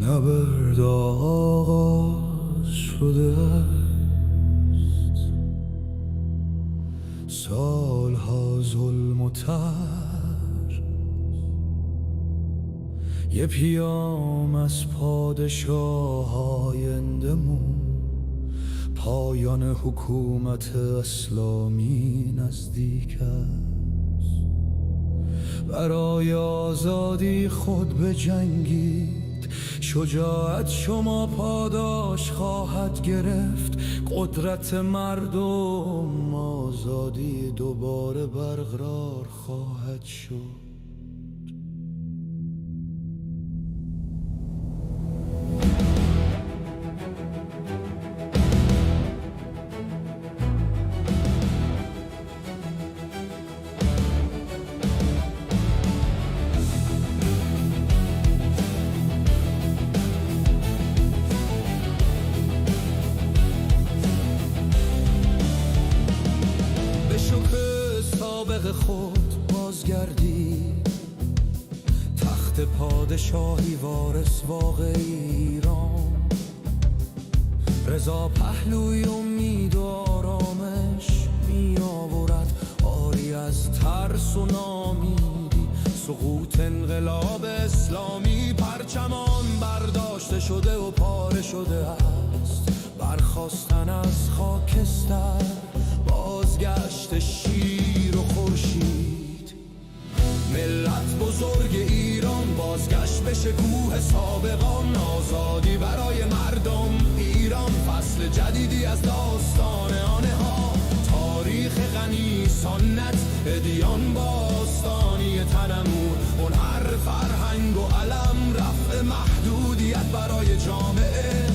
نبرد آغاز شده است، سالها ظلم و ترس، یه پیام از پادشاه آیندمون، پایان حکومت اسلامی نزدیک است. برای آزادی خود بجنگید، شجاعت شما پاداش خواهد گرفت. قدرت مردم آزادی دوباره برقرار خواهد شد. سابق خود بازگردی، تخت پادشاهی وارث واقعی ایران. رضا پهلوی امید و آرامش می آورد، آری از ترس و نامیدی. سقوط انقلاب اسلامی، پرچمان برداشته شده و پاره شده است. برخاستن از خاکستر، بازگشت شیر و خورشید. ملت بزرگ ایران بازگشت به شکوه سابقان. آزادی برای مردم ایران، فصل جدیدی از داستان آنها. تاریخ غنی سنت، ادیان باستانی تنمور. هنر، فرهنگ و علم، رفع محدودیت برای جامعه.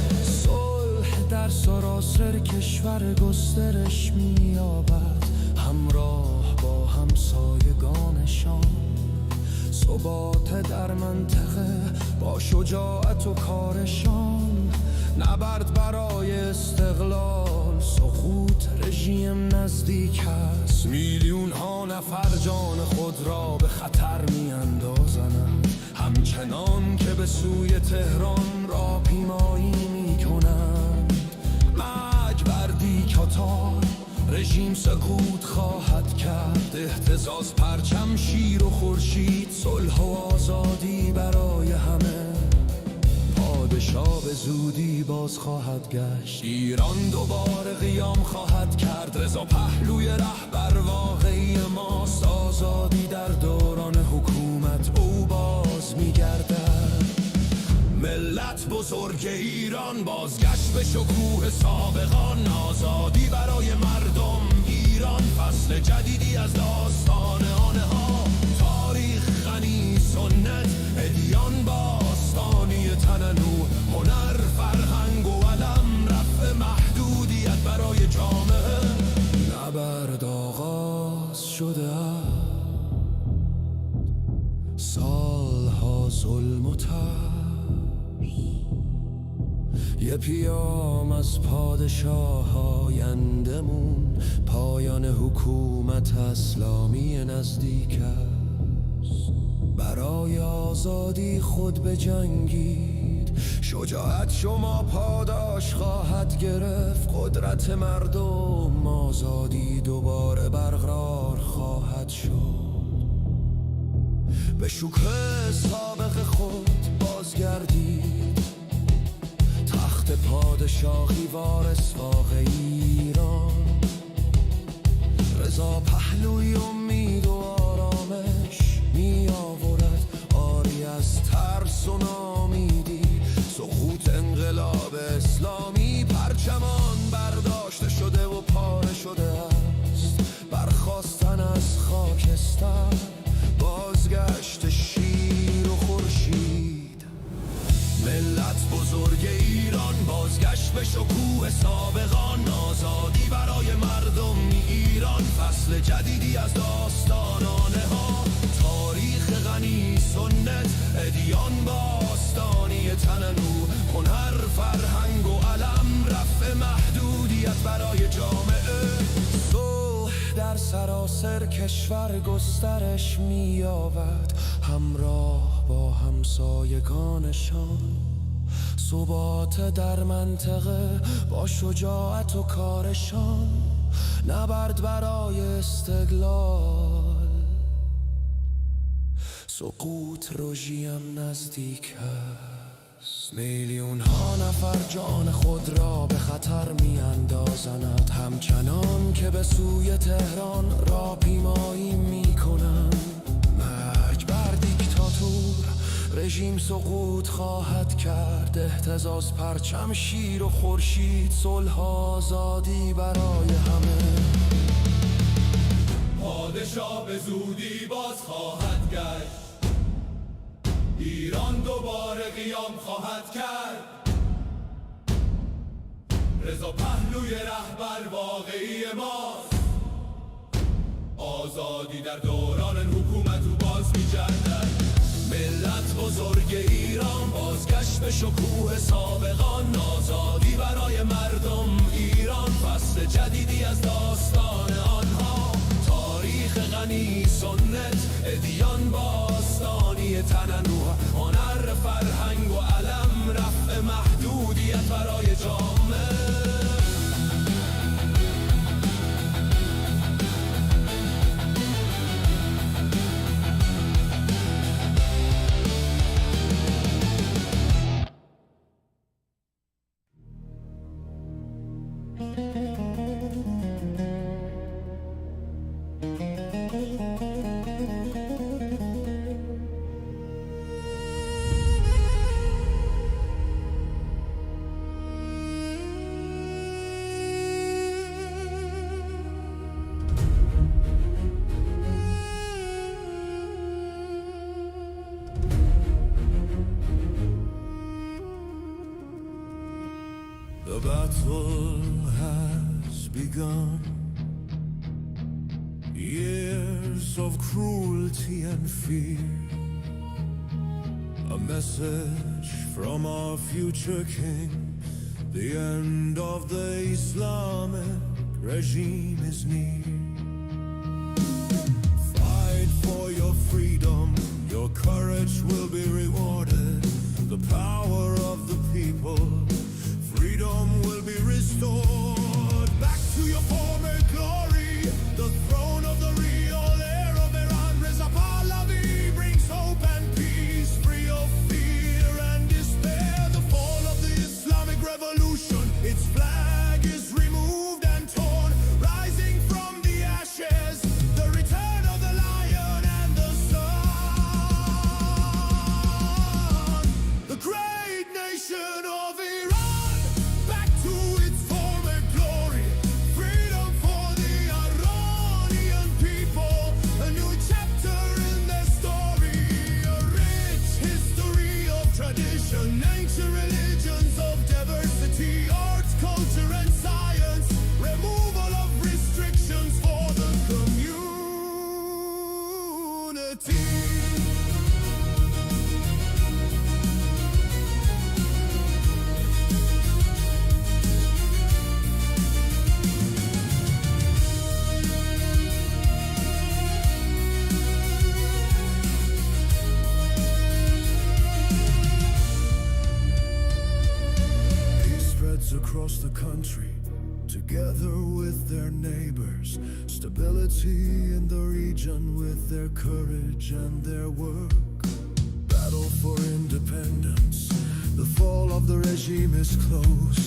در سراسر کشور گسترش می‌یابد، همراه با همسایگانشان. ثبات در منطقه با شجاعت و کارشان. نبرد برای استقلال، سقوط رژیم نزدیک است. میلیون ها نفر جان خود را به خطر می‌اندازند، همچنان که به سوی تهران را پیمایی می‌کنند. رژیم سقوط خواهد کرد، اهتزاز پرچم شیر و خورشید. صلح و آزادی برای همه، پادشاه به زودی باز خواهد گشت. ایران دوباره قیام خواهد کرد، رضا پهلوی رهبر واقعی ماست. آزادی در دوران حکومت او باز می‌گردد. ملت بزرگ ایران بازگشت به شکوه سابقان. آزادی برای مردم ایران، فصل جدیدی از داستان آنها. تاریخ غنی سنت، ادیان باستانی تننو. هنر، فرهنگ و علم، رفع محدودیت برای جامعه. نبرد آغاز شده است، سالها ظلم و ترس. یه پیام از پادشاه آیندمون، پایان حکومت اسلامی نزدیک است. برای آزادی خود بجنگید، شجاعت شما پاداش خواهد گرفت. قدرت مردم آزادی دوباره برقرار خواهد شد. به شکوه سابق خود بازگردید، تخت پادشاهی وارث واقعی ایران. رضا پهلوی امید و آرامش می آورد، آری از ترس و نامیدی. سقوط انقلاب اسلامی، پرچمان برداشته شده و پاره شده است. برخاستن از خاکستر، بازگشت شیر و خورشید. ملت بزرگ ایران بازگشت به شکوه سابقان. آزادی برای مردم ایران، فصل جدیدی از داستان آنها. تاریخ غنی سنت، ادیان باستانی تننو. هنر، فرهنگ و علم، رفع محدودیت برای جامعه. صلح در سراسر کشور گسترش می‌یابد، همراه با همسایگانشان. ثبات در منطقه با شجاعت و کارشان، نبرد برای استقلال. سقوط رژیم نزدیک است، میلیون ها نفر جان خود را به خطر می اندازند، همچنان که به سوی تهران را پیمایی می کنند. مرگ بر دیکتاتور، رژیم سقوط خواهد کرد، اهتزاز پرچم شیر و خورشید، صلح آزادی برای همه. پادشاه به زودی باز خواهد گشت، ایران دوباره قیام خواهد کرد. رضا پهلوی رهبر واقعی ماست، آزادی در دوران حکومت او باز می گردد. ملت بزرگ ایران، بازگشت به شکوه سابقان، آزادی برای مردم ایران، فصل جدیدی از داستان آنها. تاریخ غنی سنت، ادیان باستانی، تنوع هنر، فرهنگ و علم، رفع محدودیت برای جامعه. The battle has begun. Years of cruelty and fear, a message from our future king. The end of the Islamic regime is near. Fight for your freedom, your courage will be rewarded. The power of the people, freedom will be restored. Back to your former glory, the throne of the real heir of Iran. Reza Pahlavi brings hope and peace, free of fear and despair. The fall of the Islamic revolution, its flag is removed and torn. Rising from the ashes, the return of the lion and the sun. The great nation of Iran, back to its former glory. Freedom for the Iranian people, a new chapter in their story. A rich history of tradition, ancient religions of diversity, arts, culture and science. Removal of restrictions for the community. Across the country, together with their neighbors. Stability in the region with their courage and their work. Battle for independence, the fall of the regime is close.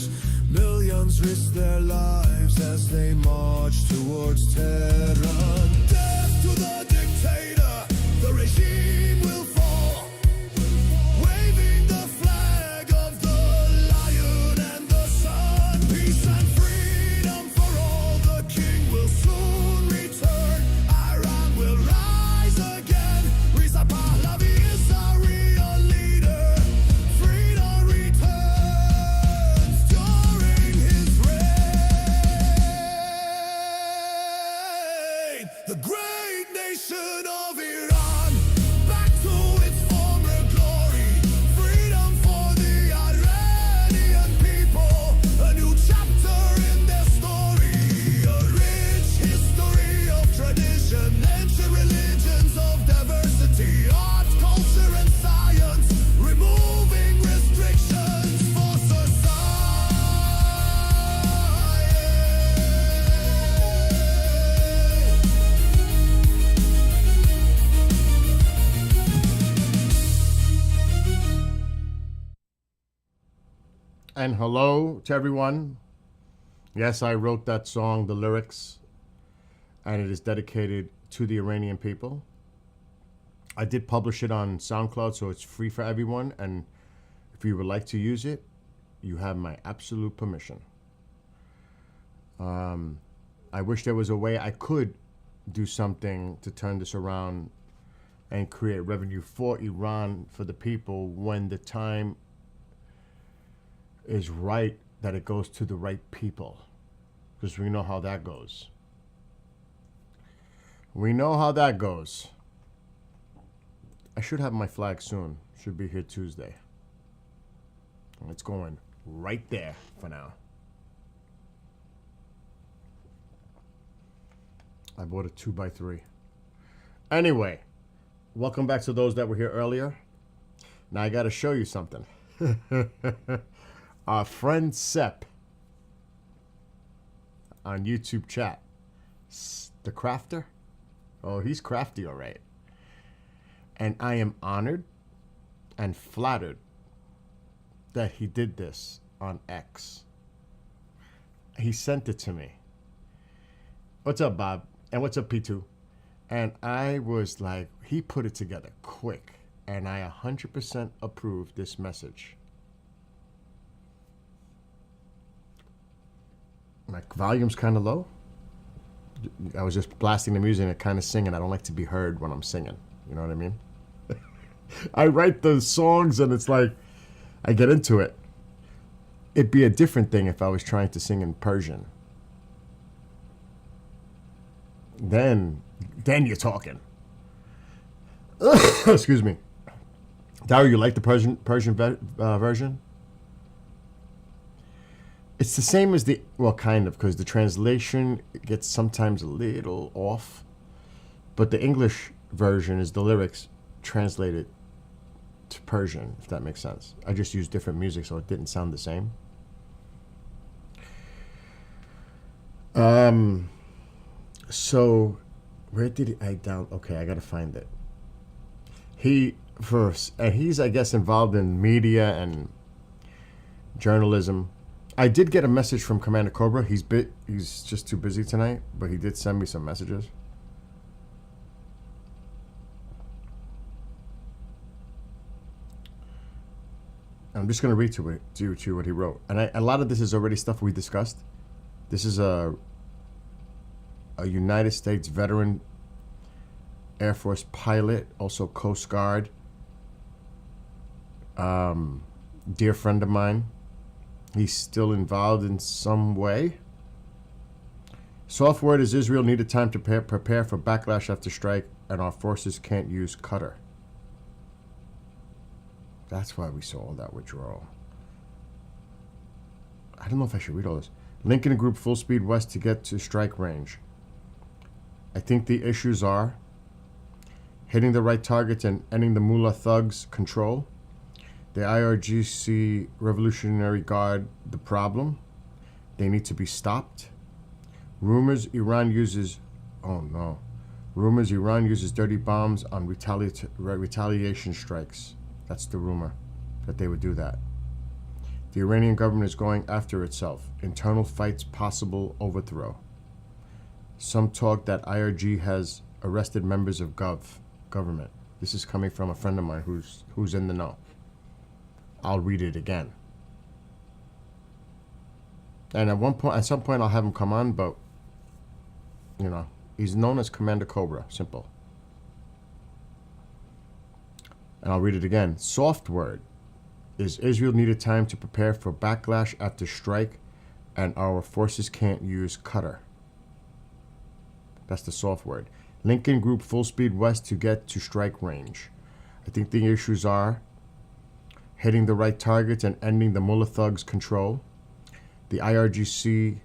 Millions risk their lives as they march towards Tehran. Death to the dictator, the regime will fall. Waving the flag of the lion and the sun. Peace and freedom for all, the king will soon return. Iran will rise again. Reza Pahlavi is our real leader. Freedom returns during his reign. The great nation and hello to everyone. Yes, I wrote that song, the lyrics, and it is dedicated to the Iranian people. I did publish it on SoundCloud, so it's free for everyone, and if you would like to use it, you have my absolute permission. I wish there was a way I could do something to turn this around and create revenue for Iran, for the people, when the time is right, that it goes to the right people. Because we know how that goes. We know how that goes. I should have my flag soon. Should be here Tuesday. It's going right there for now. I bought a 2x3. Anyway, welcome back to those that were here earlier. Now I got to show you something. Our friend Sepp on YouTube chat, the crafter. Oh, he's crafty, all right. And I am honored and flattered that he did this on X. He sent it to me. What's up, Bob? And what's up, P2? And I was like, he put it together quick. And I 100% approve this message. My volume's kind of low. I was just blasting the music and kind of singing. I don't like to be heard when I'm singing. You know what I mean? I write the songs and it's like, I get into it. It'd be a different thing if I was trying to sing in Persian. Then you're talking. Excuse me. Dario, you like the Persian version? It's the same as the, well, kind of, because the translation gets sometimes a little off. But the English version is the lyrics translated to Persian, if that makes sense. I just used different music, so it didn't sound the same. So, where did I okay, I gotta find it. He's, I guess, involved in media and journalism. I did get a message from Commander Cobra. He's just too busy tonight, but he did send me some messages. I'm just going to read to you what he wrote. And a lot of this is already stuff we discussed. This is a United States veteran Air Force pilot, also Coast Guard, dear friend of mine. He's still involved in some way. Soft word is Israel needed time to prepare for backlash after strike, and our forces can't use Qatar. That's why we saw all that withdrawal. I don't know if I should read all this. Lincoln Group full speed west to get to strike range. I think the issues are hitting the right targets and ending the mullah thugs' control. The IRGC Revolutionary Guard, the problem. They need to be stopped. Rumors Iran uses dirty bombs on retaliation strikes. That's the rumor, that they would do that. The Iranian government is going after itself. Internal fights, possible overthrow. Some talk that IRG has arrested members of government. This is coming from a friend of mine who's in the know. I'll read it again. And at some point I'll have him come on, but you know, he's known as Commander Cobra, simple. And I'll read it again. Soft word is Israel needed time to prepare for backlash after strike, and our forces can't use Qatar. That's the soft word. Lincoln Group full speed west to get to strike range. I think the issues are hitting the right targets and ending the mullah thugs' control. The IRGC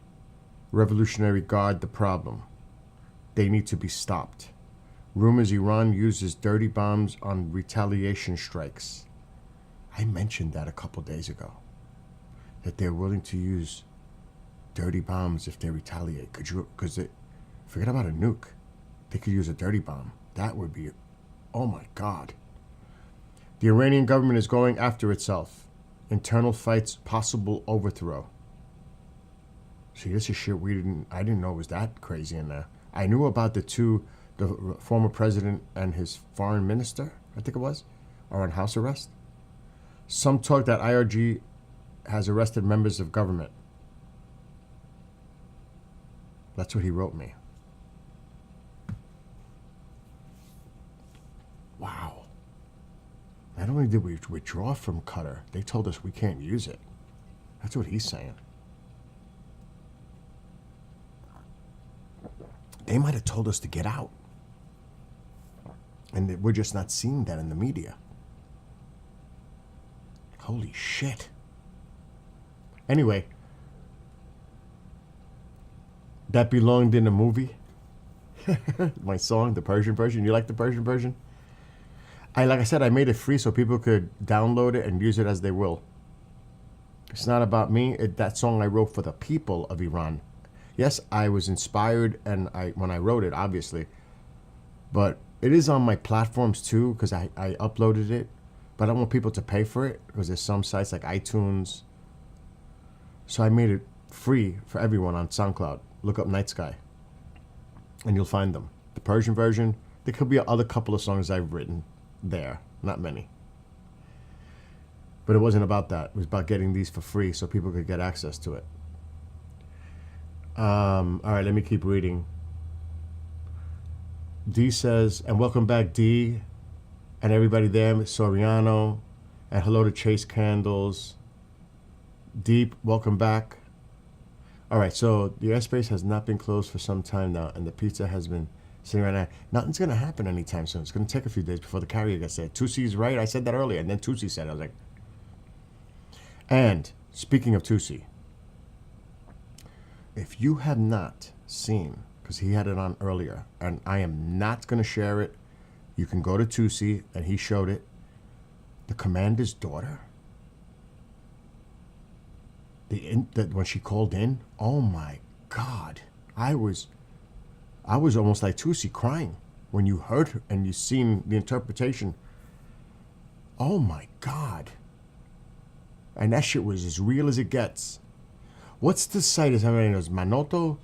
Revolutionary Guard, the problem. They need to be stopped. Rumors Iran uses dirty bombs on retaliation strikes. I mentioned that a couple days ago. That they're willing to use dirty bombs if they retaliate. Forget about a nuke. They could use a dirty bomb. That would be, oh my God. The Iranian government is going after itself. Internal fights, possible overthrow. See, this is shit I didn't know it was that crazy in there. I knew about the former president and his foreign minister, I think it was, are on house arrest. Some talk that IRG has arrested members of government. That's what he wrote me. Wow. Not only did we withdraw from Qatar, they told us we can't use it. That's what he's saying. They might have told us to get out. And we're just not seeing that in the media. Holy shit. Anyway, that belonged in a movie. My song, the Persian version. You like the Persian version? Like I said, I made it free so people could download it and use it as they will. It's not about me. That song I wrote for the people of Iran. Yes, I was inspired when I wrote it, obviously. But it is on my platforms too, because I uploaded it. But I don't want people to pay for it, because there's some sites like iTunes. So I made it free for everyone on SoundCloud. Look up Night Sky, and you'll find them. The Persian version. There could be other couple of songs I've written there. Not many. But it wasn't about that. It was about getting these for free so people could get access to it. All right, let me keep reading. D says, and welcome back, D, and everybody there, Soriano, and hello to Chase Candles. Deep, welcome back. All right, so the airspace has not been closed for some time now, and the pizza has been sitting right now. Nothing's going to happen anytime soon. It's going to take a few days before the carrier gets there. Tusi's right. I said that earlier, and then Tusi said it. I was like, and speaking of Tusi, if you have not seen, because he had it on earlier, and I am not going to share it, you can go to Tusi, and he showed it. The commander's daughter, when she called in, oh my God, I was almost like Tusi crying when you heard her and you seen the interpretation. Oh my God. And that shit was as real as it gets. What's the site? Is everybody knows? Manoto?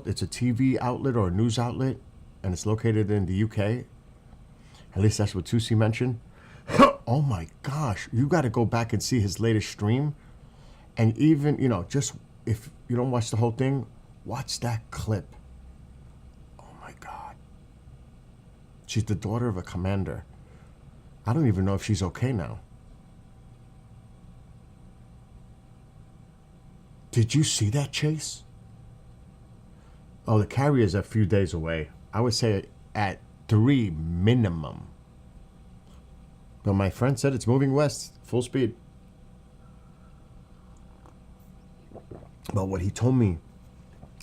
It's a TV outlet or a news outlet, and it's located in the UK. At least that's what Tusi mentioned. Oh my gosh. You got to go back and see his latest stream. And even, just if you don't watch the whole thing, watch that clip. Oh my God. She's the daughter of a commander. I don't even know if she's okay now. Did you see that, Chase? Oh, the carrier's a few days away. I would say at 3 minimum. But my friend said it's moving west, full speed. But what he told me,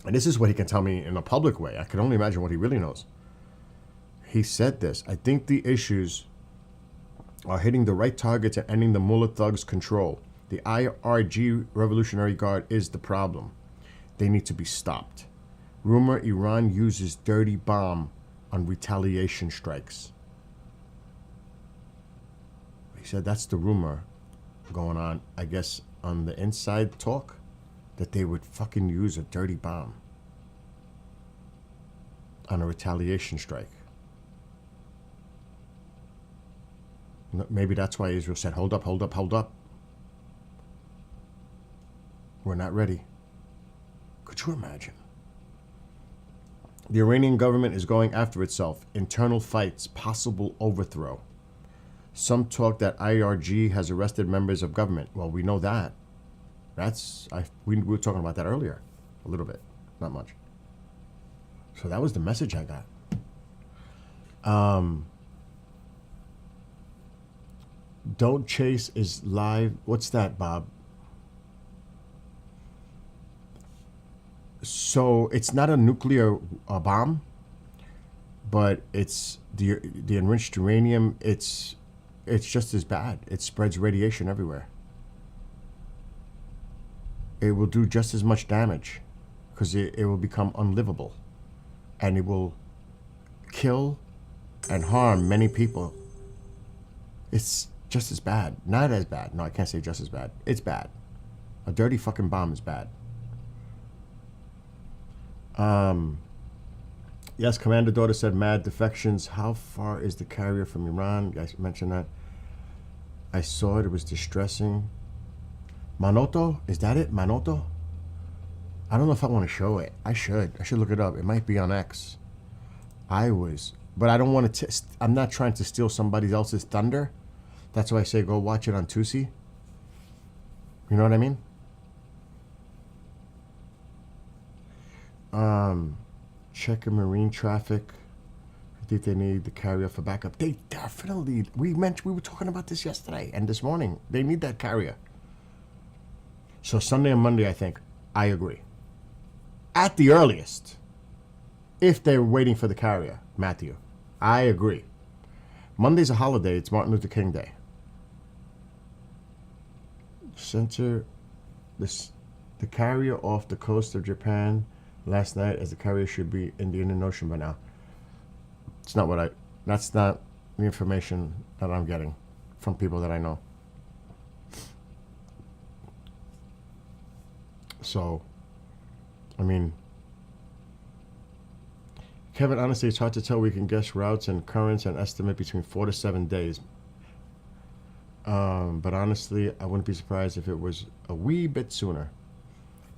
and this is what he can tell me in a public way, I can only imagine what he really knows. He said this: I think the issues are hitting the right targets and ending the mullah thugs' control. The IRG Revolutionary Guard is the problem. They need to be stopped. Rumor Iran uses dirty bomb on retaliation strikes. He said that's the rumor going on, I guess, on the inside talk, that they would fucking use a dirty bomb on a retaliation strike. Maybe that's why Israel said, hold up, hold up, hold up. We're not ready. Could you imagine? The Iranian government is going after itself. Internal fights, possible overthrow. Some talk that IRG has arrested members of government. Well, we know that. We were talking about that earlier. A little bit. Not much. So that was the message I got. Don't Chase is live. What's that, Bob? So it's not a nuclear bomb, but it's the enriched uranium. It's just as bad. It spreads radiation everywhere. It will do just as much damage because it will become unlivable, and it will kill and harm many people. It's just as bad. Not as bad. No, I can't say just as bad. It's bad. A dirty fucking bomb is bad. Yes, Commander Daughter said mad defections. How far is the carrier from Iran? I mentioned that. I saw it. It was distressing. Manoto? Is that it? Manoto? I don't know if I want to show it. I should look it up. It might be on X. But I don't want to. I'm not trying to steal somebody else's thunder. That's why I say go watch it on Tusi. You know what I mean? Checking marine traffic. I think they need the carrier for backup. They definitely. We were talking about this yesterday and this morning. They need that carrier. So Sunday and Monday, I think. I agree. At the earliest, if they're waiting for the carrier, Matthew, I agree. Monday's a holiday. It's Martin Luther King Day. Center the carrier off the coast of Japan last night, as the carrier should be in the Indian Ocean by now. That's not the information that I'm getting from people that I know. So, I mean, Kevin, honestly, it's hard to tell. We can guess routes and currents and estimate between 4 to 7 days. But honestly, I wouldn't be surprised if it was a wee bit sooner.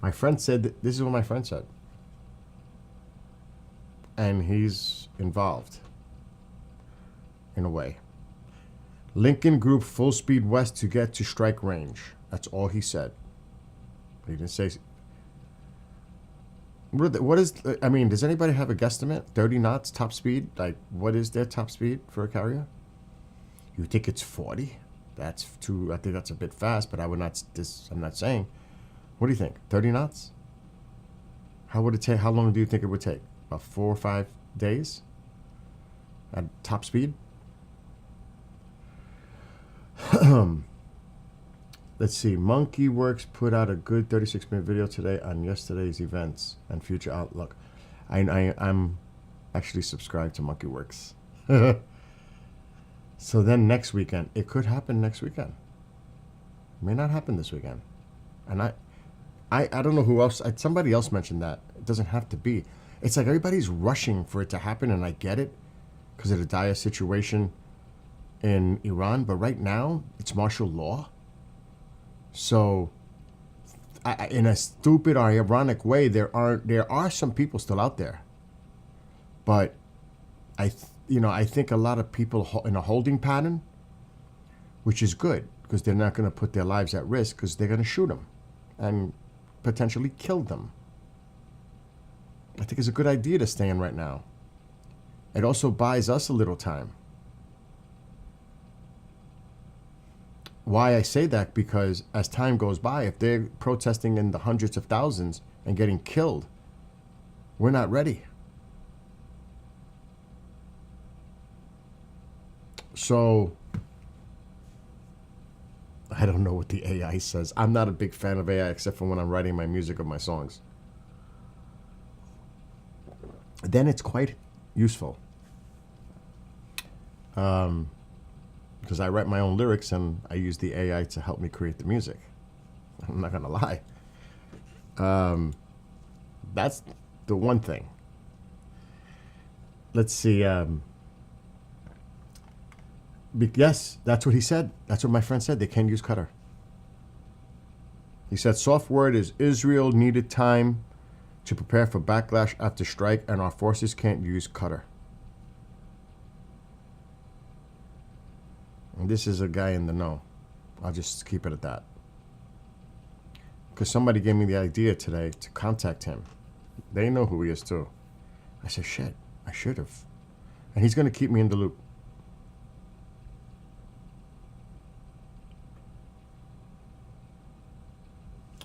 My friend said, this is what my friend said. And he's involved, in a way. Lincoln Group full speed west to get to strike range. That's all he said. He didn't say. What is, I mean, does anybody have a guesstimate? 30 knots top speed? Like, what is their top speed for a carrier? You think it's 40? That's too, I think that's a bit fast, but I'm not saying. What do you think? 30 knots? How would it take, how long do you think it would take? About 4 or 5 days? At top speed? Let's see. Monkey Works put out a good 36-minute video today on yesterday's events and future outlook. I'm actually subscribed to Monkey Works. So then next weekend, it could happen next weekend. It may not happen this weekend. And I don't know who else. Somebody else mentioned that. It doesn't have to be. It's like everybody's rushing for it to happen, and I get it because of the dire situation in Iran. But right now, it's martial law. So, in a stupid or ironic way, there are some people still out there. But I think a lot of people in a holding pattern, which is good because they're not going to put their lives at risk because they're going to shoot them and potentially kill them. I think it's a good idea to stay in right now. It also buys us a little time. Why I say that? Because as time goes by, if they're protesting in the hundreds of thousands and getting killed, we're not ready. So, I don't know what the AI says. I'm not a big fan of AI except for when I'm writing my music or my songs. Then it's quite useful. Because I write my own lyrics and I use the AI to help me create the music. I'm not going to lie. That's the one thing. Let's see. Yes, that's what he said. That's what my friend said. They can use Qatar. He said, soft word is Israel needed time to prepare for backlash after strike and our forces can't use Qatar. And this is a guy in the know. I'll just keep it at that. Because somebody gave me the idea today to contact him. They know who he is too. I said, shit, I should have. And he's going to keep me in the loop.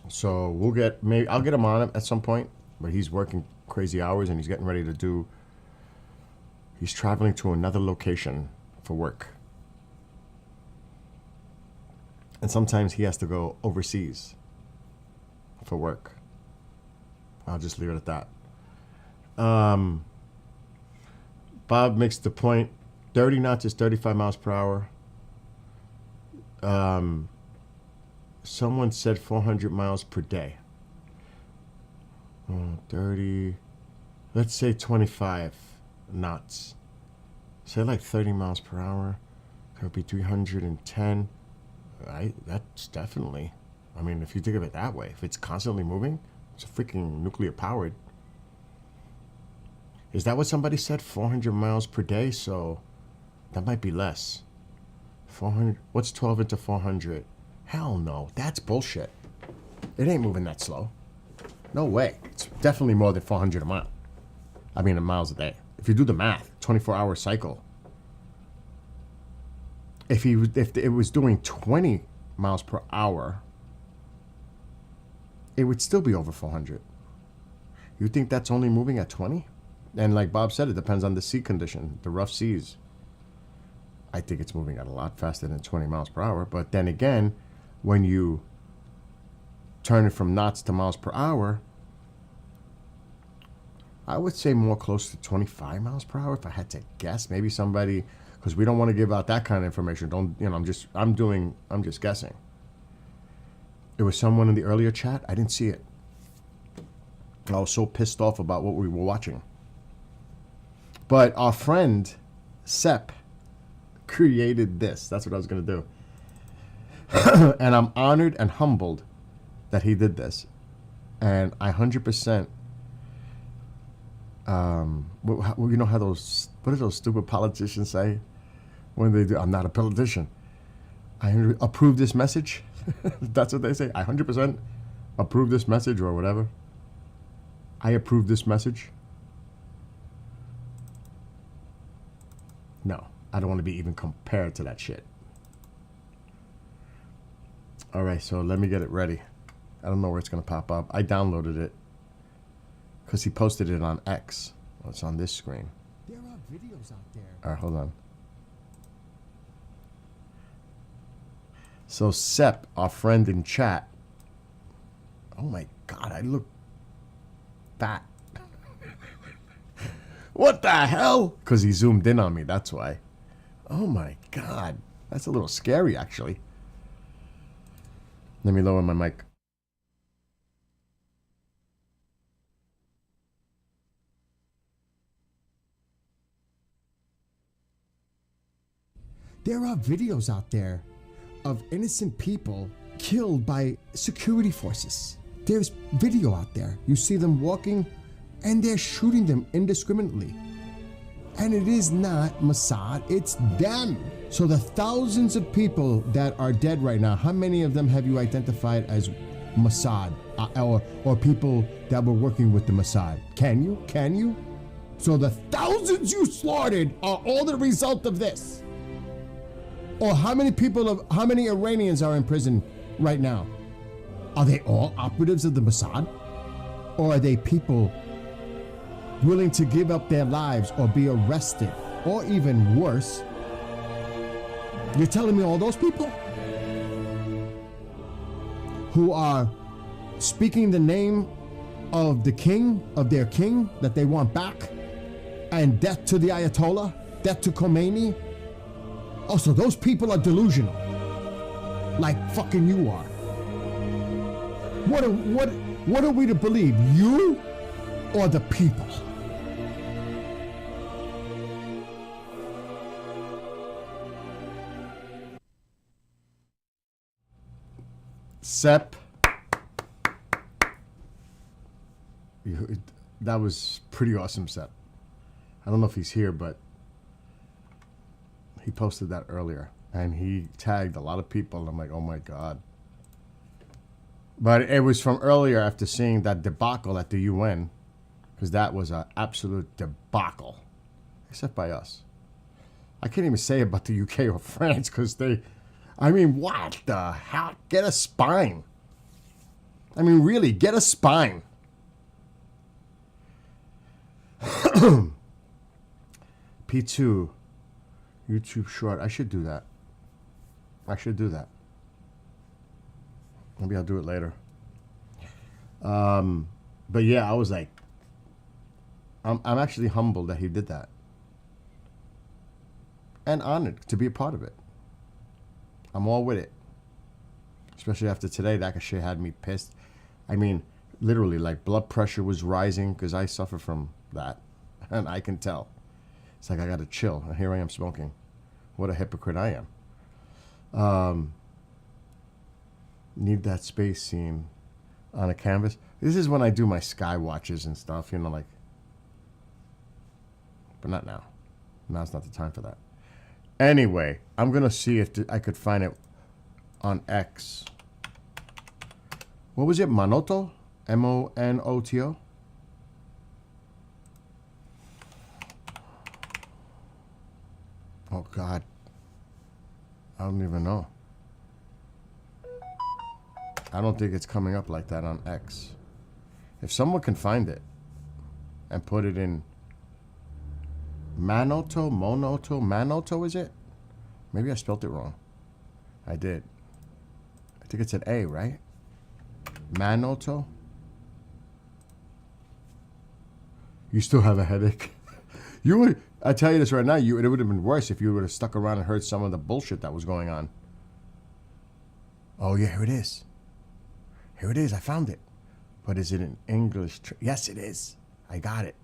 So I'll get him on at some point, but he's working crazy hours and he's getting ready to he's traveling to another location for work. And sometimes he has to go overseas for work. I'll just leave it at that. Bob makes the point, 30 knots is 35 miles per hour. Someone said 400 miles per day. 30. Let's say 25 knots. Say like 30 miles per hour. That would be 310. Right? That's definitely. I mean, if you think of it that way, if it's constantly moving, it's freaking nuclear powered. Is that what somebody said? 400 miles per day? So that might be less. 400. What's 12 into 400? Hell no. That's bullshit. It ain't moving that slow. No way. It's definitely more than 400 a mile. I mean, miles a day. If you do the math, 24-hour cycle. If it was doing 20 miles per hour, it would still be over 400. You think that's only moving at 20? And like Bob said, it depends on the sea condition, the rough seas. I think it's moving at a lot faster than 20 miles per hour. But then again, when you turn it from knots to miles per hour, I would say more close to 25 miles per hour if I had to guess. Maybe somebody, because we don't want to give out that kind of information. Don't, you know, I'm just guessing. It was someone in the earlier chat. I didn't see it. I was so pissed off about what we were watching. But our friend, Sep, created this. That's what I was going to do. And I'm honored and humbled that he did this. And I 100%, you know how those, what do those stupid politicians say when they do, I'm not a politician. I approve this message. That's what they say. I 100% approve this message or whatever. I approve this message. No, I don't want to be even compared to that shit. All right, so let me get it ready. I don't know where it's going to pop up. I downloaded it because he posted it on X. Well, it's on this screen. There are videos out there. All right, hold on. So Sep, our friend in chat. Oh my God, I look fat. What the hell? Because he zoomed in on me, that's why. Oh my God. That's a little scary, actually. Let me lower my mic. There are videos out there of innocent people killed by security forces. There's video out there. You see them walking and they're shooting them indiscriminately. And it is not Mossad, it's them. So the thousands of people that are dead right now, how many of them have you identified as Mossad or people that were working with the Mossad? Can you? Can you? So the thousands you slaughtered are all the result of this. Or how many Iranians are in prison right now? Are they all operatives of the Mossad? Or are they people willing to give up their lives or be arrested? Or even worse, you're telling me all those people who are speaking the name of the king, of their king that they want back, and death to the Ayatollah, death to Khomeini? Also, those people are delusional, like fucking you are. What are we to believe, you or the people? Sep, that was pretty awesome, Sep. I don't know if he's here, but he posted that earlier, and he tagged a lot of people. And I'm like, oh my God. But it was from earlier after seeing that debacle at the UN, because that was an absolute debacle, except by us. I can't even say about the UK or France, because they, I mean, what the hell? Get a spine. I mean, really, get a spine. P2, YouTube short. I should do that. Maybe I'll do it later. But yeah, I was like, I'm actually humbled that he did that. And honored to be a part of it. I'm all with it. Especially after today, that shit had me pissed. I mean, literally, like, blood pressure was rising because I suffer from that. And I can tell. It's like I got to chill. And here I am smoking. What a hypocrite I am. Need that space scene on a canvas. This is when I do my sky watches and stuff, you know, like. But not now. Now's not the time for that. Anyway, I'm going to see if I could find it on X. What was it? Monoto? M-O-N-O-T-O? Oh, God. I don't even know. I don't think it's coming up like that on X. If someone can find it and put it in Manoto, is it? Maybe I spelled it wrong. I did. I think it's an A, right? Manoto? You still have a headache? You would, I tell you this right now, it would have been worse if you would have stuck around and heard some of the bullshit that was going on. Oh yeah, here it is. Here it is, I found it. But is it in English? Yes, it is. I got it.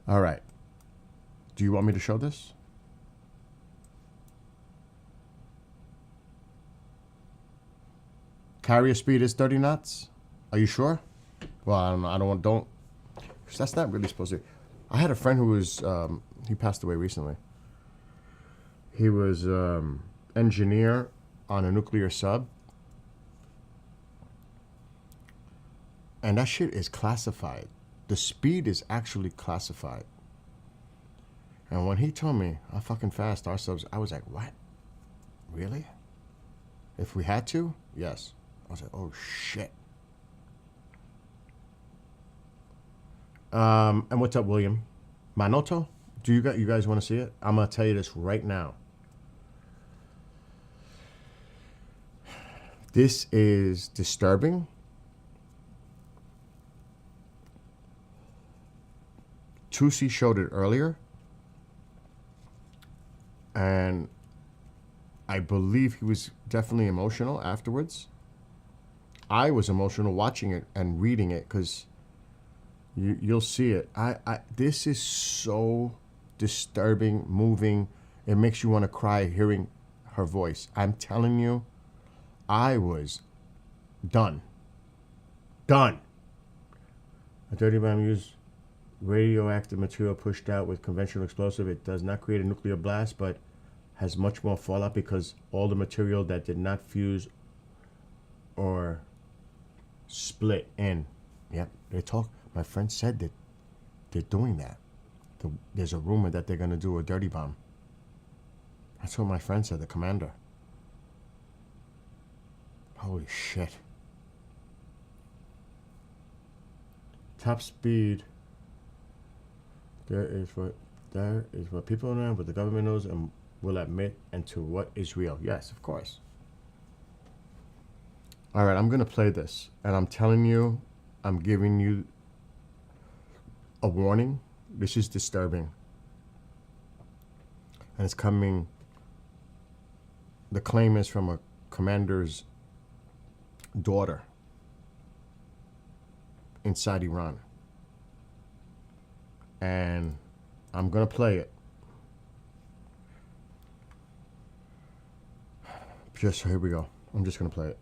All right. Do you want me to show this? Carrier speed is 30 knots. Are you sure? Well, I don't know. Don't. Because that's not really supposed to. I had a friend who was, he passed away recently. He was engineer on a nuclear sub. And that shit is classified. The speed is actually classified. And when he told me how fucking fast our subs, I was like, what? Really? If we had to? Yes. I was like, oh shit. And what's up, William? Manoto? Do you guys want to see it? I'm gonna tell you this right now. This is disturbing. Tusi showed it earlier. And I believe he was definitely emotional afterwards. I was emotional watching it and reading it because you'll see it. This is so disturbing, moving. It makes you want to cry hearing her voice. I'm telling you, I was done. Done. A dirty bomb used radioactive material pushed out with conventional explosive. It does not create a nuclear blast, but has much more fallout because all the material that did not fuse or split in. Yep, they talk. My friend said that they're doing that. There's a rumor that they're going to do a dirty bomb. That's what my friend said, the commander. Holy shit. Top speed. There is what people know, what the government knows and will admit, and to what is real. Yes, of course. All right, I'm going to play this. And I'm telling you, I'm giving you a warning. This is disturbing. And it's coming, the claim is from a commander's daughter inside Iran. And I'm going to play it. Here we go. I'm just going to play it.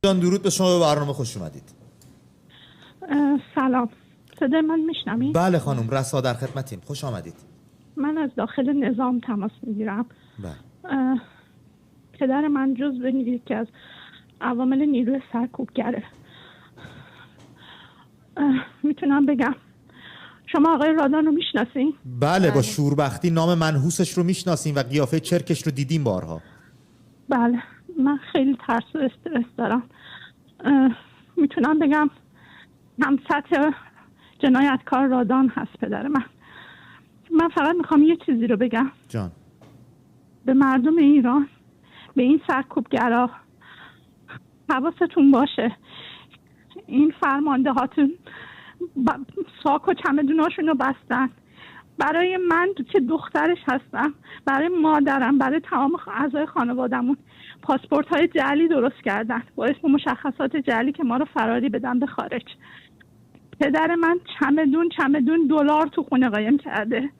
جان درود به شما، به برنامه خوش اومدید. سلام، صدای من میشنوید؟ بله خانم، رسا در خدمتیم. خوش آمدید. من از داخل نظام تماس میگیرم. بله. پدر من جزو یکی از عوامل نیروی سرکوبگره. میتونم بگم شما آقای رادان رو میشناسین؟ بله، با شوربختی نام منحوسش رو میشناسیم و قیافه چرکش رو دیدیم بارها. بله، من خیلی ترس و استرس دارم. میتونم بگم هم سطح جنایتکار رادان هست پدر من. من فقط میخوام یه چیزی رو بگم. جان. به مردم ایران، به این سرکوبگرا حواستون باشه. این فرمانده هاتون ساک و چمدوناشون رو بستن. برای من که دخترش هستم، برای مادرم، برای تمام اعضای خانوادهمون پاسپورت های جعلی درست کردن با اسم و مشخصات جعلی که ما رو فراری بدن به خارج. پدر من چمدون دلار تو خونه قایم کرده،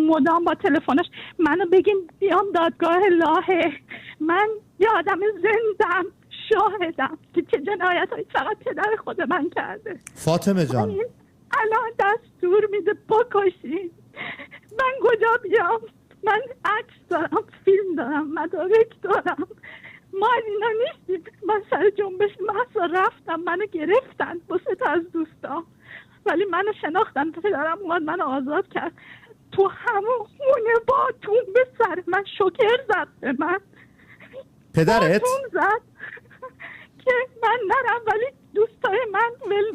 مدام با تلفنش منو بگین بیام دادگاه لاهه، من یه آدم زندم، شاهدم که چه جنایت هایی فقط پدر خود من کرده. فاطمه جان الان دستور میده بکشین، من کجا بیام؟ من عکس دارم، فیلم دارم، مدارک دارم، ما اینا نیستیم. من سر جنبش محضا رفتم، منو گرفتن با 3 از دوستان، ولی منو شناختن، پدرم اومد منو آزاد کرد. تو همون خونه باتون به سر من شوکر زد به من، پدرت؟ باتون زد که من نرم، ولی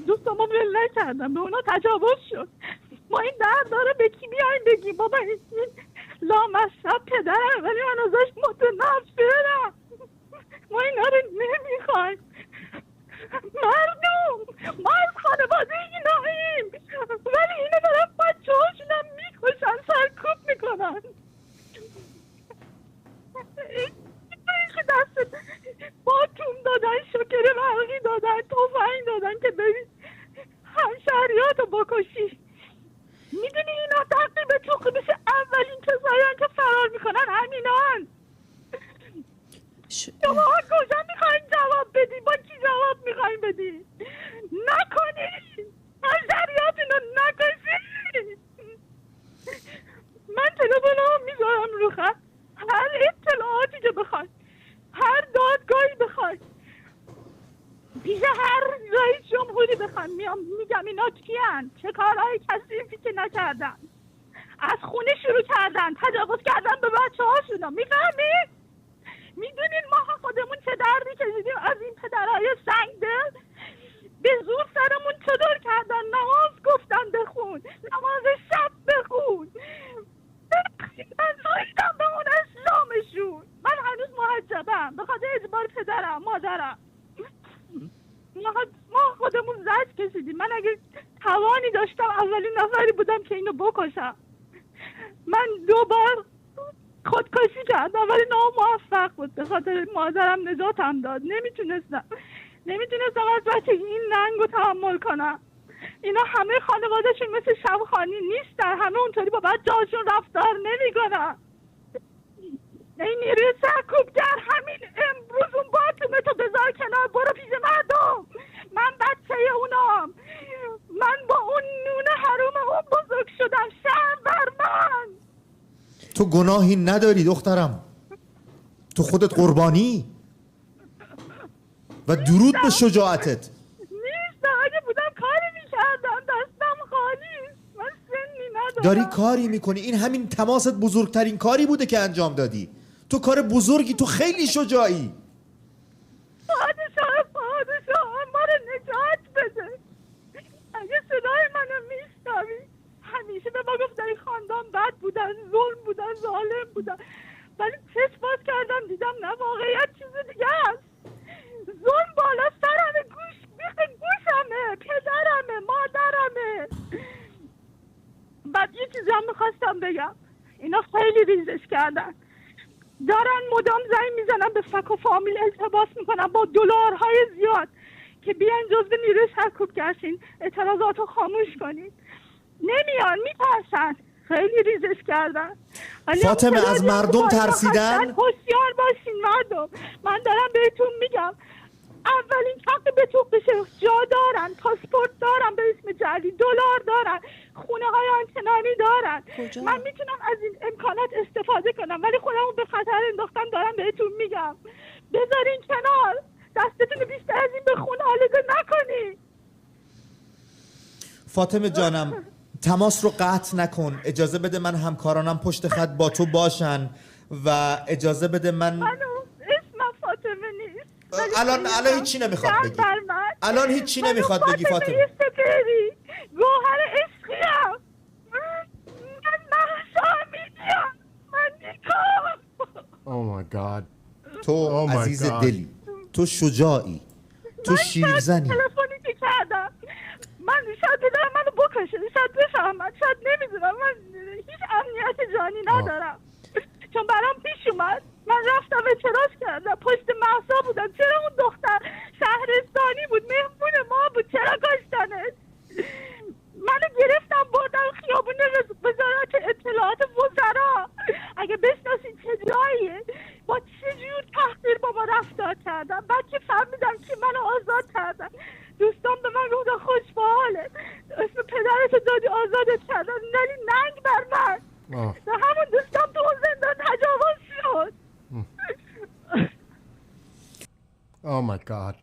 دوستامو ول نکردم، به اونا تجاوز شد. ما این درد داره به کی بیایم بگیم بابا این لامصب پدرم، ولی من ازش متنفرم. ما اینا رو نمیخوایم. ما از خانواده ایناییم، ولی اینا دارن بچه هاشونم میکشن، سرکوب میکنن. این دست باتون دادن، شکر برقی دادن، توفنگ دادن که ببین همشهریاتو بکشی. میدونی اینا تقریبا توقی بشه اولین کسایی که فرار میکنن همینان. شما کجا میخواین جواب بدی؟ با کی جواب میخواین بدی؟ نکنید، همشهریاتونو نکشید. من تلفنم میذارم رو خط، هر اطلاعاتی که بخواید، هر دادگاهی بخواید، پیش هر رئیس جمهوری بخواید، میگم اینا کیان، چه کارهای کثیفی که نکردن، از خونه شروع کردن، تجاوز کردن به بچه هاشون. میفهمید؟ میدونین ما خودمون چه دردی کشیدیم از این پدرهای سنگدل؟ به زور سرمون چادر کردن، نماز گفتن بخون، نماز شب بخون. من زایدم به اون اسلامشون. من هنوز محجبم به خاطر اجبار پدرم، مادرم. ما خودمون زجر کشیدیم. من اگه توانی داشتم اولین نفری بودم که اینو بکشم. من 2 بار خودکشی کردم ولی ناموفق بود، به خاطر مادرم نجاتم داد. نمیتونستم از بچه این ننگو تحمل کنم. اینا همه خانوادهشون مثل شبخانی نیستن، همه اونطوری با بچه هاشون رفتار نمیکنن. این نیروی سرکوبگر همین امروز اون باتومه تو بذار کنار، برو پیش مردم. من بچه اونام، من با اون نون حروم اون بزرگ شدم. شرم بر من. تو گناهی نداری دخترم، تو خودت قربانی و درود به شجاعتت. نیست، اگه بودم کاری میکردم، دستم خالی، من سنی ندارم. داری کاری میکنی، این همین تماست بزرگترین کاری بوده که انجام دادی. تو کار بزرگی، تو خیلی شجاعی. پادشاه ما رو نجات بده. اگه صدای منو میشنوی، همیشه به ما گفتن این خاندان بد بودن، ظلم بودن، ظالم بودن، ولی چشم باز کردم دیدم نه، واقعیت چیز دیگه است. ظلم بالا سرمه، گوشمه، پدرمه، مادرمه. بعد یه چیزی هم میخواستم بگم، اینا خیلی ریزش کردن، دارن مدام زنگ میزنن به فک و فامیل، التباس میکنن با دلارهای زیاد که بیاین جزو نیروی سرکوبگرشین، اعتراضاتو خاموش کنین. نمیان، میترسن، خیلی ریزش کردن. فاطمه از مردم ترسیدن؟ هوشیار باشین مردم، من دارم بهتون میگم اولین حق به تو بشه. جا دارن، پاسپورت دارن به اسم جعلی، دلار دارن، خونه های آنچنانی دارن. من میتونم از این امکانات استفاده کنم، ولی خودمو به خطر انداختم. دارم بهتون میگم بذارین کنار، دستتون بیشتر از این به خون آلوده نکنی. فاطمه جانم، تماس رو قطع نکن، اجازه بده من همکارانم پشت خط با تو باشن و اجازه بده منو اسمم فاطمه نیست. الان هیچی نمیخواد بگی. الان هیچی نمیخواد بگی فاطمه. سپری گوهر عشقیم، من محشامیم، من نیکام. Oh my God. تو Oh my عزیز God. دلی، تو شجاعی، تو شیرزنی. تلفنی که کردم، من شاید بدارم منو بکشه نکشه، شاید بفهمن، شاید نمیدونم، من هیچ امنیت جانی ندارم. چون برام پیش اومد، من رفتم اعتراض کردم، پشت مهسا بودم، چرا اون دختر شهرستانی بود، مهمون ما بود، چرا کشتنش؟ منو گرفتم بردم خیابون وزارت اطلاعات وزرا. اگه بشناسید چه جاییه، با چه جور تحقیر با ما رفتار کردن. بعد که فهمیدم که منو آزاد کردن، دوستان به من گفتن خوش به حالت، اسم پدرتو دادی آزادت کردن، ولی ننگ بر من. و همون دوستان تو اون زندان تجاوز شد. Oh my God.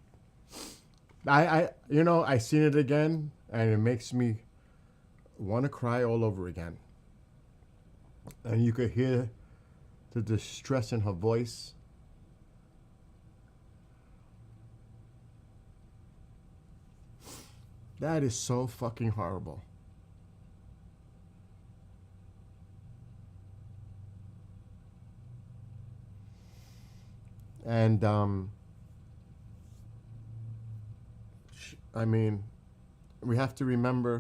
I seen it again, and it makes me want to cry all over again. And you could hear the distress in her voice. That is so fucking horrible. And I mean, we have to remember,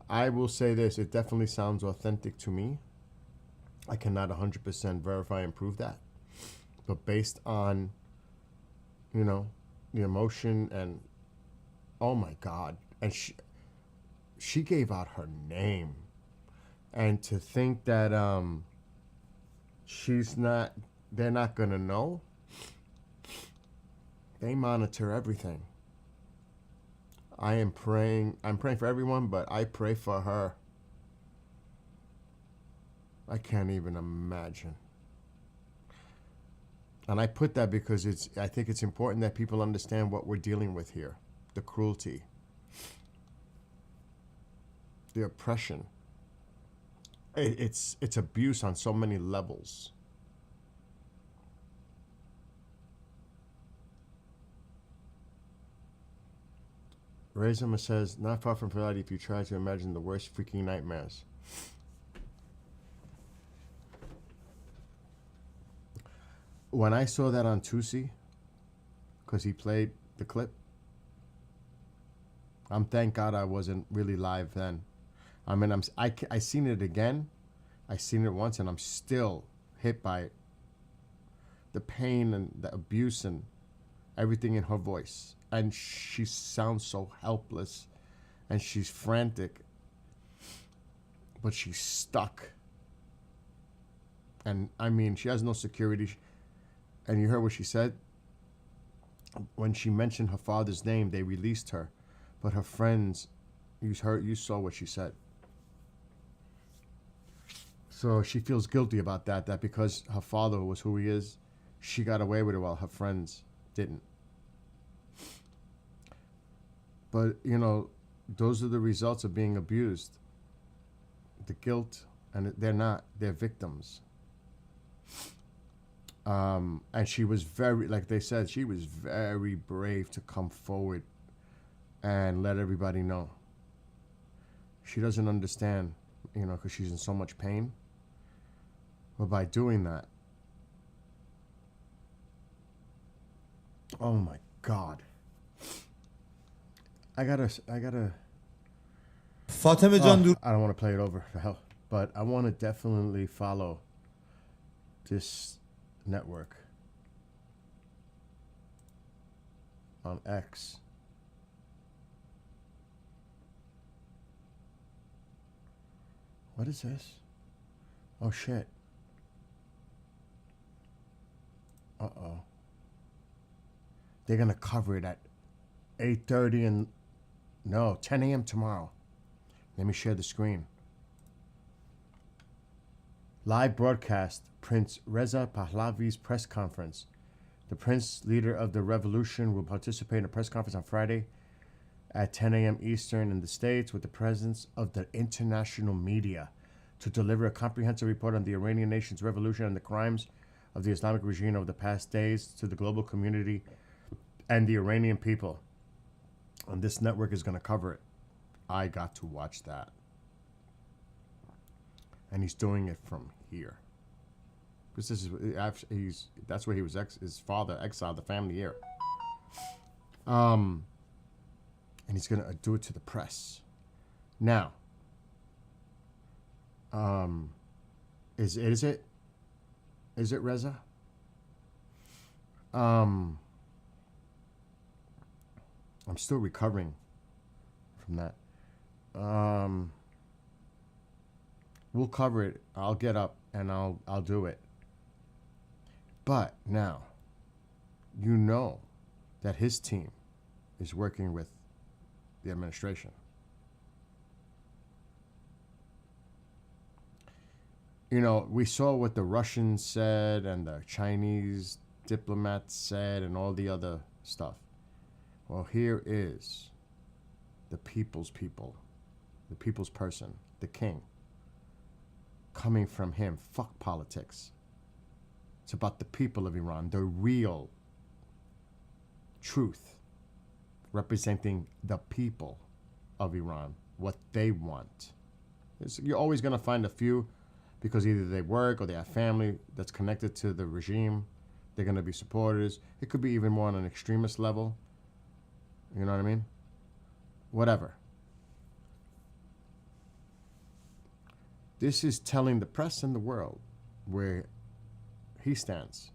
I will say this, it definitely sounds authentic to me. I cannot 100% verify and prove that. But based on, the emotion and, oh my God. And she gave out her name. And to think that they're not going to know. They monitor everything. I'm praying for everyone, but I pray for her. I can't even imagine. And I put that because I think it's important that people understand what we're dealing with here. The cruelty. The oppression. It's abuse on so many levels. Rezema says, not far from reality if you try to imagine the worst freaking nightmares. When I saw that on Tusi, because he played the clip, thank God I wasn't really live then. I mean, I seen it again. I seen it once, and I'm still hit by it. The pain and the abuse and everything in her voice. And she sounds so helpless, and she's frantic, but she's stuck. And I mean, she has no security. And you heard what she said? When she mentioned her father's name, they released her. But her friends, you saw what she said. So she feels guilty about that because her father was who he is, she got away with it while her friends didn't. But, those are the results of being abused. The guilt, and they're victims. And she was like they said, she was very brave to come forward and let everybody know. She doesn't understand, because she's in so much pain. But by doing that, oh my God. I gotta. فاطمه جان دور. I don't want to play it over for hell, but I want to definitely follow this network on X. What is this? Oh shit. Uh-oh. They're gonna cover it at 8:30 and 10 a.m. tomorrow. Let me share the screen. Live broadcast, Prince Reza Pahlavi's press conference. The Prince, leader of the revolution, will participate in a press conference on Friday at 10 a.m. Eastern in the States with the presence of the international media to deliver a comprehensive report on the Iranian nation's revolution and the crimes of the Islamic regime over the past days to the global community and the Iranian people. And this network is going to cover it. I got to watch that. And he's doing it from here. Because that's where he was, his father exiled the family here. And he's going to do it to the press. Now, is it Reza? I'm still recovering from that. We'll cover it. I'll get up and I'll do it. But now, you know that his team is working with the administration. You know, we saw what the Russians said and the Chinese diplomats said and all the other stuff. Well, here is the people's people, the people's person, the king, coming from him. Fuck politics. It's about the people of Iran, the real truth, representing the people of Iran, what they want. You're always going to find a few, because either they work or they have family that's connected to the regime. They're going to be supporters. It could be even more on an extremist level. You know what I mean? Whatever. This is telling the press and the world where he stands.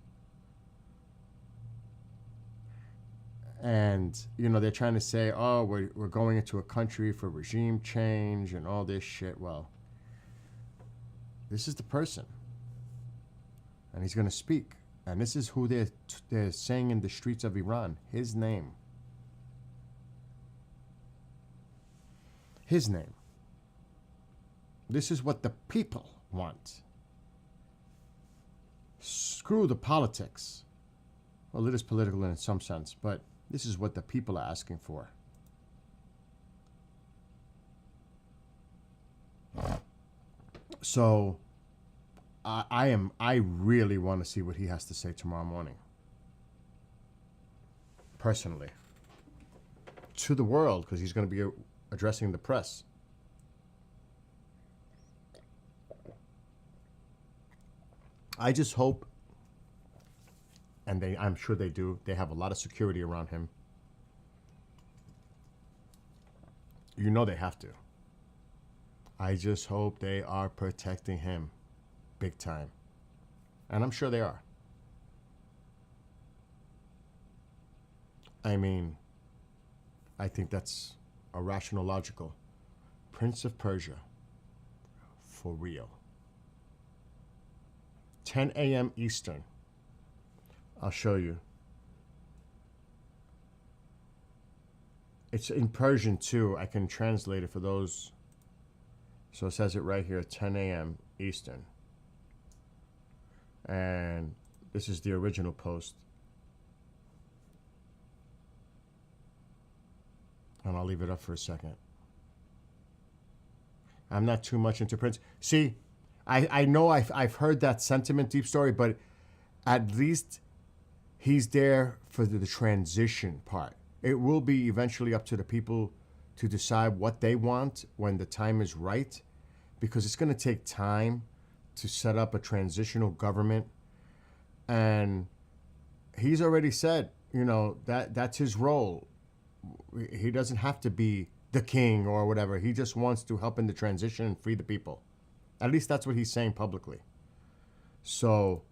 And, you know, they're trying to say, oh, we're going into a country for regime change and all this shit. Well, this is the person. And he's going to speak. And this is who they're saying in the streets of Iran. His name. His name. This is what the people want. Screw the politics. Well, it is political in some sense, but this is what the people are asking for. So, I really want to see what he has to say tomorrow morning. Personally. To the world, because he's going to be addressing the press. I just hope, and I'm sure they do, they have a lot of security around him. You know they have to. I just hope they are protecting him big time. And I'm sure they are. I mean, I think that's a rational, logical. Prince of Persia, for real. 10 a.m. Eastern. I'll show you. It's in Persian too. I can translate it for those. So it says it right here, 10 a.m. Eastern. And this is the original post. And I'll leave it up for a second. I'm not too much into Prince. See, I know I've heard that sentiment, Deep Story, but at least he's there for the transition part. It will be eventually up to the people to decide what they want when the time is right, because it's going to take time to set up a transitional government. And he's already said, you know, that's his role. He doesn't have to be the king or whatever. He just wants to help in the transition and free the people. At least that's what he's saying publicly. So,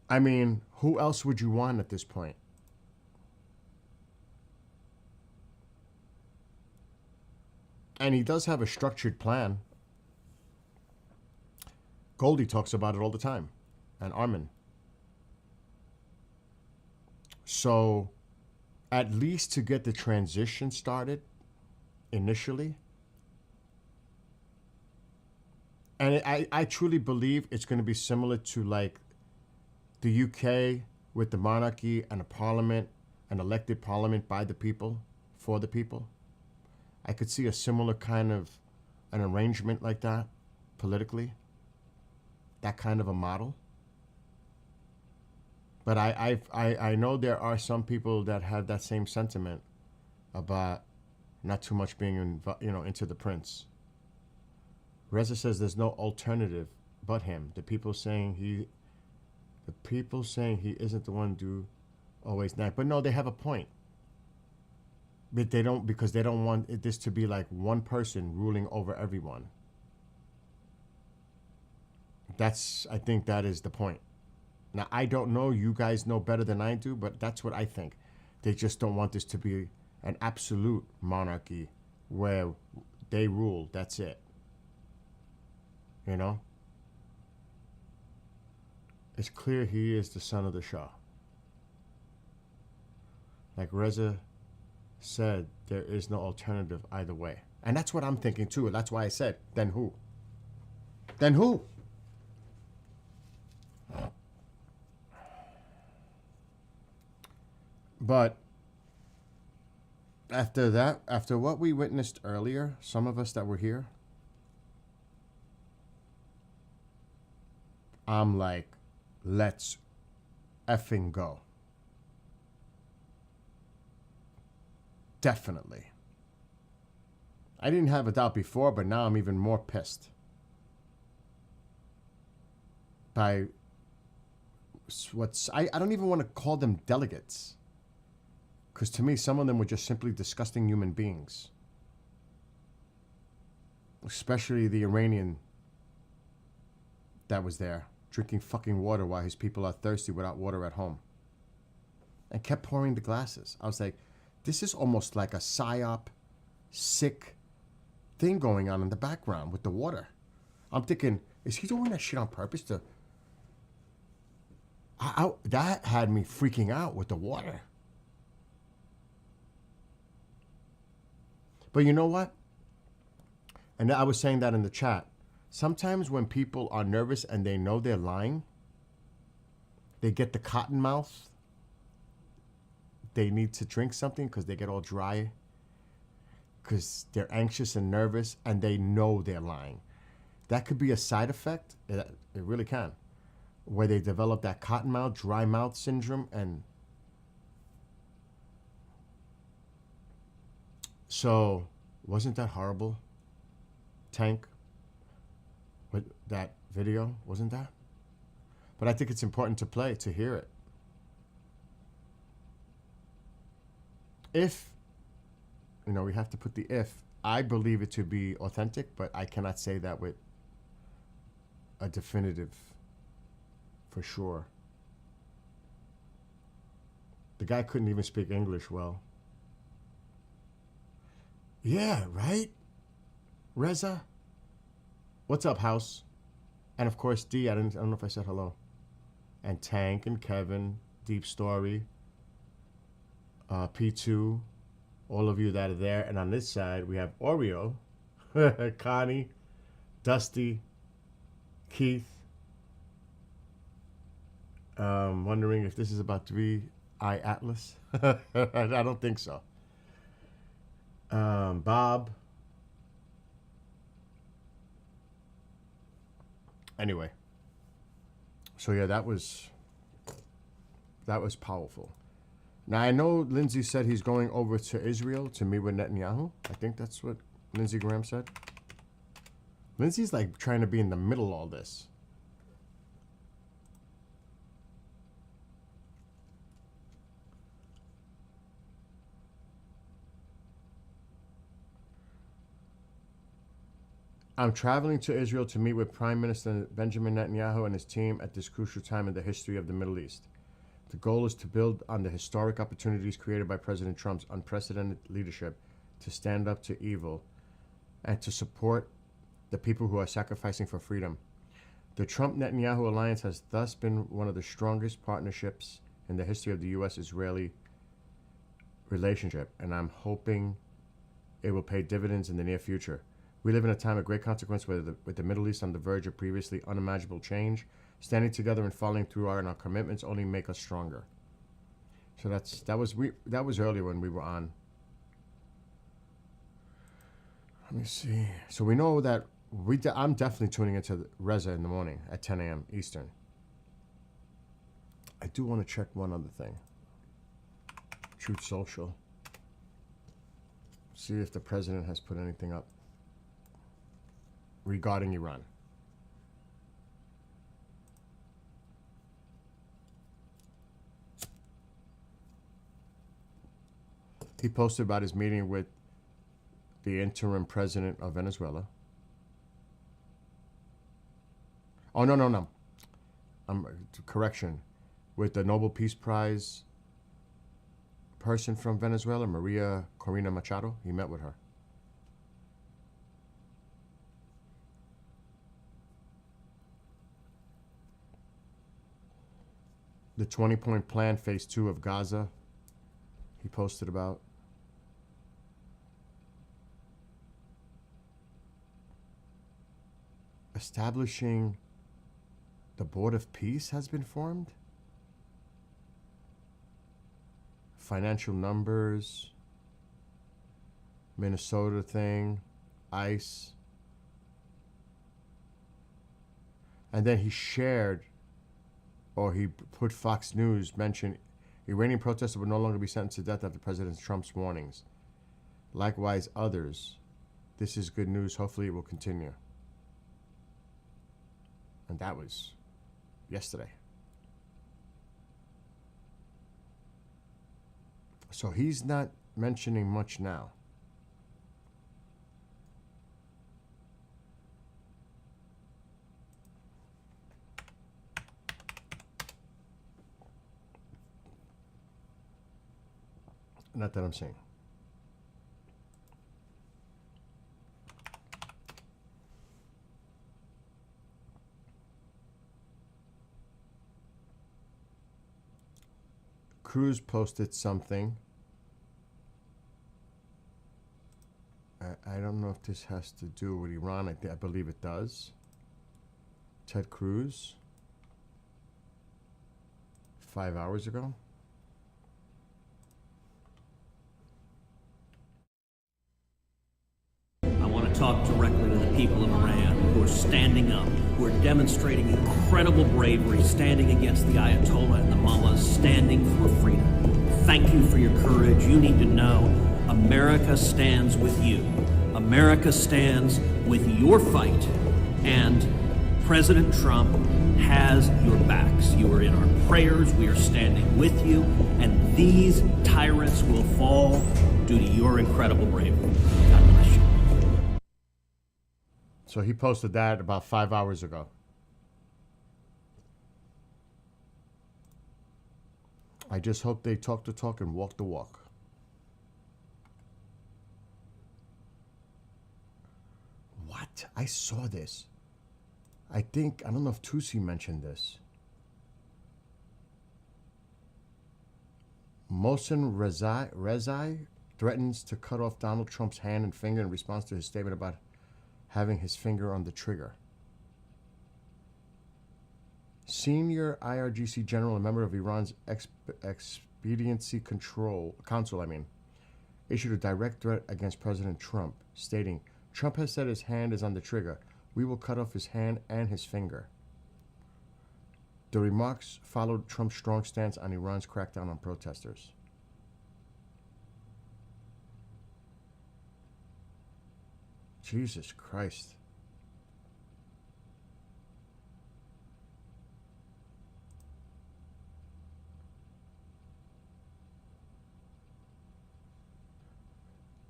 I mean, who else would you want at this point? And he does have a structured plan. Goldie talks about it all the time. And Armin. So, at least to get the transition started initially. And I truly believe it's going to be similar to like the UK with the monarchy and a parliament, an elected parliament by the people, for the people. I could see a similar kind of an arrangement like that politically. That kind of a model. But I know there are some people that have that same sentiment about not too much being into the prince. Reza says there's no alternative but him. The people saying he isn't the one to always nag. But no, they have a point. But they don't, because they don't want this to be like one person ruling over everyone. I think that is the point. Now, I don't know, you guys know better than I do, but that's what I think. They just don't want this to be an absolute monarchy where they rule, that's it. You know? It's clear he is the son of the Shah. Like Reza said, there is no alternative either way. And that's what I'm thinking too. That's why I said, then who? Then who? But after that, after what we witnessed earlier, some of us that were here, I'm like, let's effing go. Definitely. I didn't have a doubt before, but now I'm even more pissed by I don't even want to call them delegates. Because to me, some of them were just simply disgusting human beings. Especially the Iranian that was there, drinking fucking water while his people are thirsty without water at home. And kept pouring the glasses. I was like, this is almost like a psyop, sick thing going on in the background with the water. I'm thinking, is he doing that shit on purpose to... that had me freaking out with the water. But you know what? And I was saying that in the chat. Sometimes when people are nervous and they know they're lying, they get the cotton mouth. They need to drink something because they get all dry. Because they're anxious and nervous and they know they're lying. That could be a side effect. It really can. Where they develop that cotton mouth, dry mouth syndrome. And so, wasn't that horrible? Tank? With that video, wasn't that? But I think it's important to play, to hear it. If, we have to put the if. I believe it to be authentic, but I cannot say that with a definitive, for sure. The guy couldn't even speak English well. Yeah, right? Reza? What's up, House? And of course, D, I don't know if I said hello. And Tank and Kevin, Deep Story, P2, all of you that are there. And on this side, we have Oreo, Connie, Dusty, Keith. Wondering if this is about 3-Eye Atlas. I don't think so. Bob. Anyway. So yeah, that was powerful. Now I know Lindsey said he's going over to Israel to meet with Netanyahu. I think that's what Lindsey Graham said. Lindsey's like trying to be in the middle of all this. I'm traveling to Israel to meet with Prime Minister Benjamin Netanyahu and his team at this crucial time in the history of the Middle East. The goal is to build on the historic opportunities created by President Trump's unprecedented leadership to stand up to evil and to support the people who are sacrificing for freedom. The Trump-Netanyahu alliance has thus been one of the strongest partnerships in the history of the U.S.-Israeli relationship, and I'm hoping it will pay dividends in the near future. We live in a time of great consequence with the Middle East on the verge of previously unimaginable change. Standing together and following through on our commitments only make us stronger. So that was earlier when we were on. Let me see. So we know that I'm definitely tuning into Reza in the morning at 10 a.m. Eastern. I do want to check one other thing. Truth Social. See if the president has put anything up regarding Iran. He posted about his meeting with the interim president of Venezuela. Oh, no. Correction. With the Nobel Peace Prize person from Venezuela, Maria Corina Machado. He met with her. The 20-point plan, phase 2 of Gaza, he posted about. Establishing the Board of Peace has been formed. Financial numbers, Minnesota thing, ICE. And then he shared, or he put Fox News mention, Iranian protesters will no longer be sentenced to death after President Trump's warnings. Likewise, others. This is good news. Hopefully it will continue. And that was yesterday. So he's not mentioning much now. Not that I'm saying. Cruz posted something. I don't know if this has to do with Iran. I believe it does. Ted Cruz. 5 hours ago. I want to talk directly to the people of Iran who are standing up, who are demonstrating incredible bravery, standing against the Ayatollah and the mullahs, standing for freedom. Thank you for your courage. You need to know America stands with you. America stands with your fight, and President Trump has your backs. You are in our prayers. We are standing with you, and these tyrants will fall due to your incredible bravery. God bless you. So he posted that about 5 hours ago. I just hope they talk the talk and walk the walk. What? I saw this. I don't know if Tusi mentioned this. Mohsen Rezai threatens to cut off Donald Trump's hand and finger in response to his statement about having his finger on the trigger. Senior IRGC general and member of Iran's Expediency Council, issued a direct threat against President Trump, stating, Trump has said his hand is on the trigger. We will cut off his hand and his finger. The remarks followed Trump's strong stance on Iran's crackdown on protesters. Jesus Christ.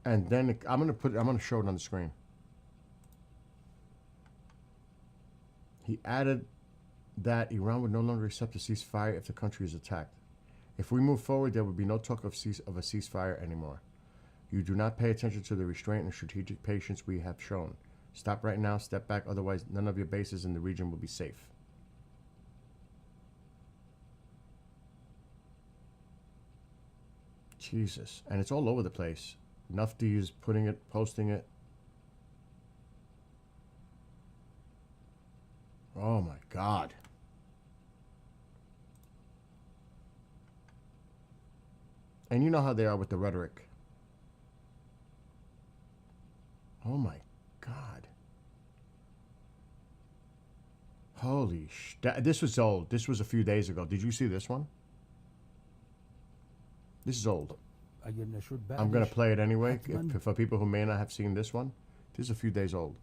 And then I'm gonna show it on the screen. He added that Iran would no longer accept a ceasefire if the country is attacked. If we move forward, there would be no talk of a ceasefire anymore. You do not pay attention to the restraint and strategic patience we have shown. Stop right now, step back, otherwise none of your bases in the region will be safe. Jesus. And it's all over the place. Nufti is posting it. Oh my God. And you know how they are with the rhetoric. Oh my God. Holy this was old. This was a few days ago. Did you see this one? This is old. I'm going to play it anyway for people who may not have seen this one. This is a few days old.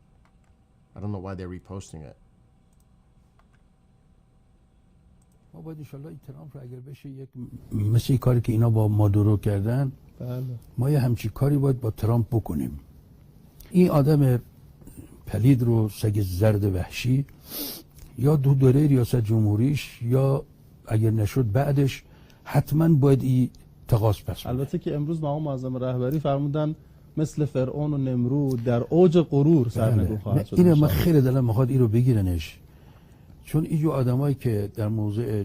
I don't know why they're reposting it. ما باید انشالله ترامپ رو اگر بشه یک مثل کاری که اینا با مادورو کردن ما یه همچی کاری باید با ترامپ بکنیم. این آدم پلید رو سگ زرد وحشی یا دو دوره ریاست جمهوریش یا اگر نشد بعدش حتما باید این تقاضا پس بده. البته که امروز مقام معظم رهبری فرمودن مثل فرعون و نمرود در اوج غرور سرنگون خواهد شد. اینه من خیلی دلم میخواد این رو بگیرنش، چون اینجور آدمایی که در موضع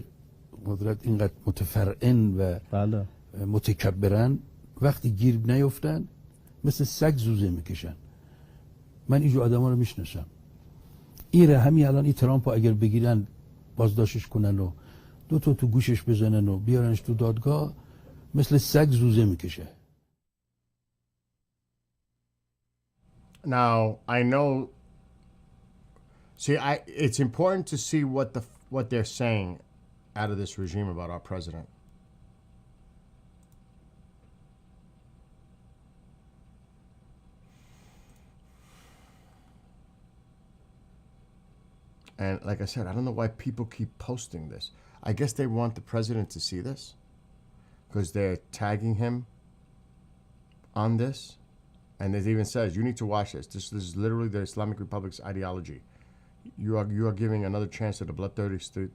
قدرت اینقدر متفرعن و بله. متکبرن وقتی گیر نیفتن مثل سگ زوزه میکشن. من اینجور آدما رو میشناسم. ایره همین الان این ترامپ اگر بگیرن بازداشتش کنن و دو تا تو گوشش بزنن و بیارنش تو دادگاه مثل سگ زوزه میکشه. Now, I know. See, it's important to see what they're saying out of this regime about our president. And like I said, I don't know why people keep posting this. I guess they want the president to see this because they're tagging him on this. And it even says, you need to watch this. This is literally the Islamic Republic's ideology. You are giving another chance to the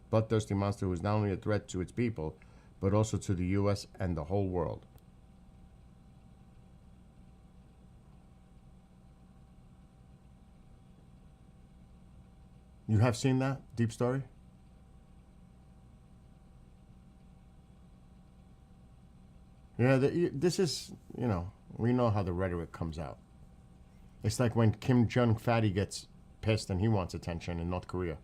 bloodthirsty monster who is not only a threat to its people, but also to the U.S. and the whole world. You have seen that deep story? Yeah, this is, we know how the rhetoric comes out. It's like when Kim Jong Fatty gets pissed and he wants attention in North Korea.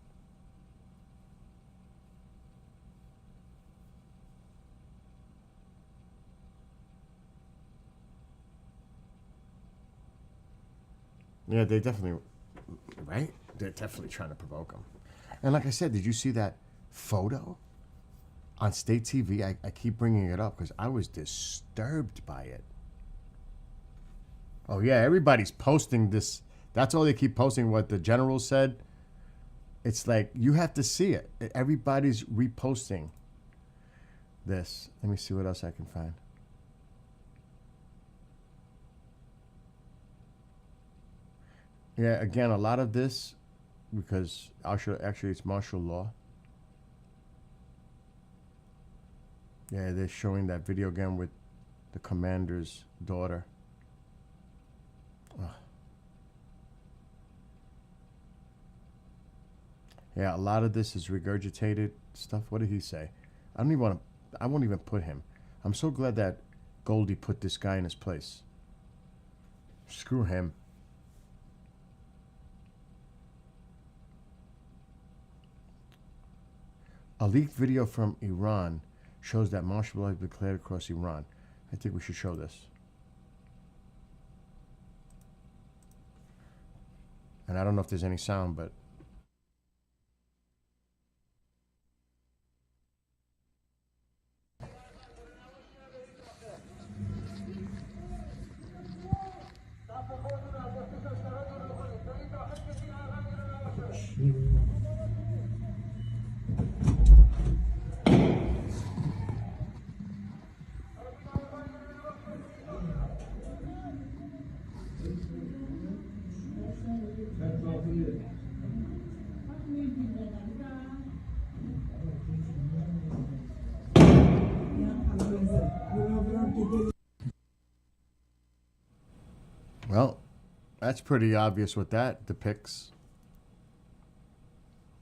Yeah, they definitely, right? They're definitely trying to provoke him. And like I said, did you see that photo on state TV? I keep bringing it up because I was disturbed by it. Oh, yeah, everybody's posting this. That's all they keep posting, what the general said. It's like, you have to see it. Everybody's reposting this. Let me see what else I can find. Yeah, again, a lot of this, because actually it's martial law. Yeah, they're showing that video again with the commander's daughter. Ugh. Yeah, a lot of this is regurgitated stuff. What did he say? I won't even put him. I'm so glad that Goldie put this guy in his place. Screw him. A leaked video from Iran shows that martial law has been declared across Iran. I think we should show this. And I don't know if there's any sound, but well, that's pretty obvious what that depicts.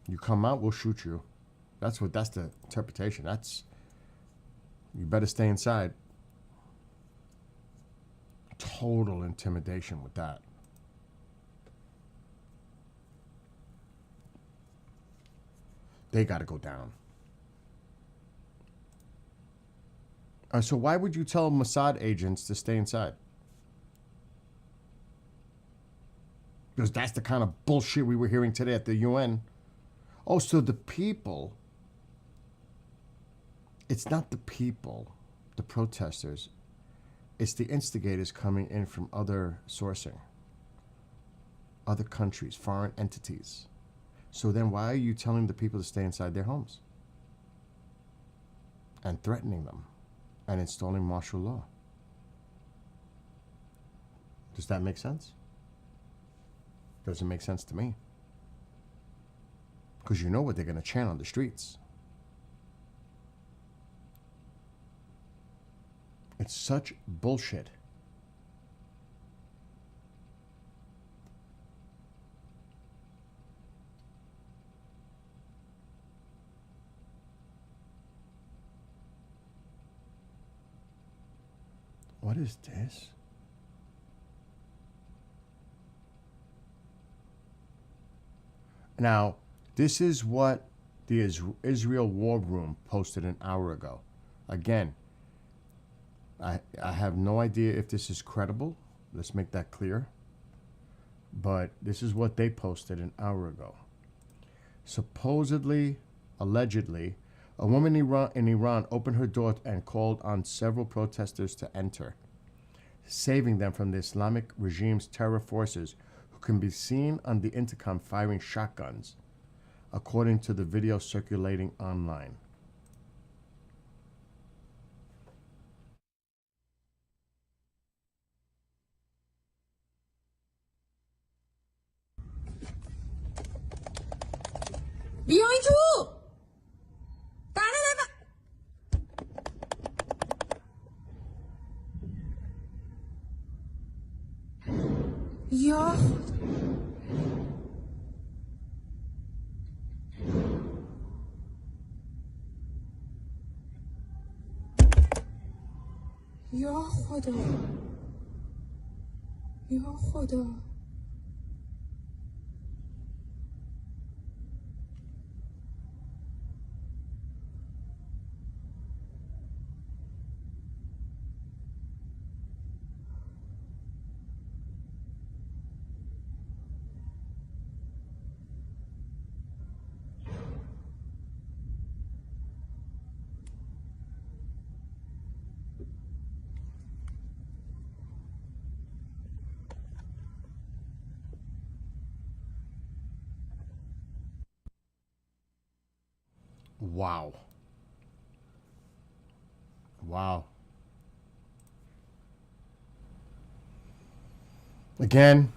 You come out, we'll shoot you. That's the interpretation. You better stay inside. Total intimidation with that. They got to go down. So why would you tell Mossad agents to stay inside? Because that's the kind of bullshit we were hearing today at the UN. Oh, so the people, it's not the people, the protesters, it's the instigators coming in from other sourcing, other countries, foreign entities. So then why are you telling the people to stay inside their homes and threatening them and installing martial law? Does that make sense? Doesn't make sense to me. Because you know what they're going to chant on the streets. It's such bullshit. What is this? Now, this is what the Israel War Room posted an hour ago. Again, I have no idea if this is credible. Let's make that clear. But this is what they posted an hour ago. Supposedly, allegedly, a woman in Iran opened her door and called on several protesters to enter, saving them from the Islamic regime's terror forces, who can be seen on the intercom firing shotguns, according to the video circulating online. بیاین تو یا یا خدا یا خدا Wow. Wow. Again,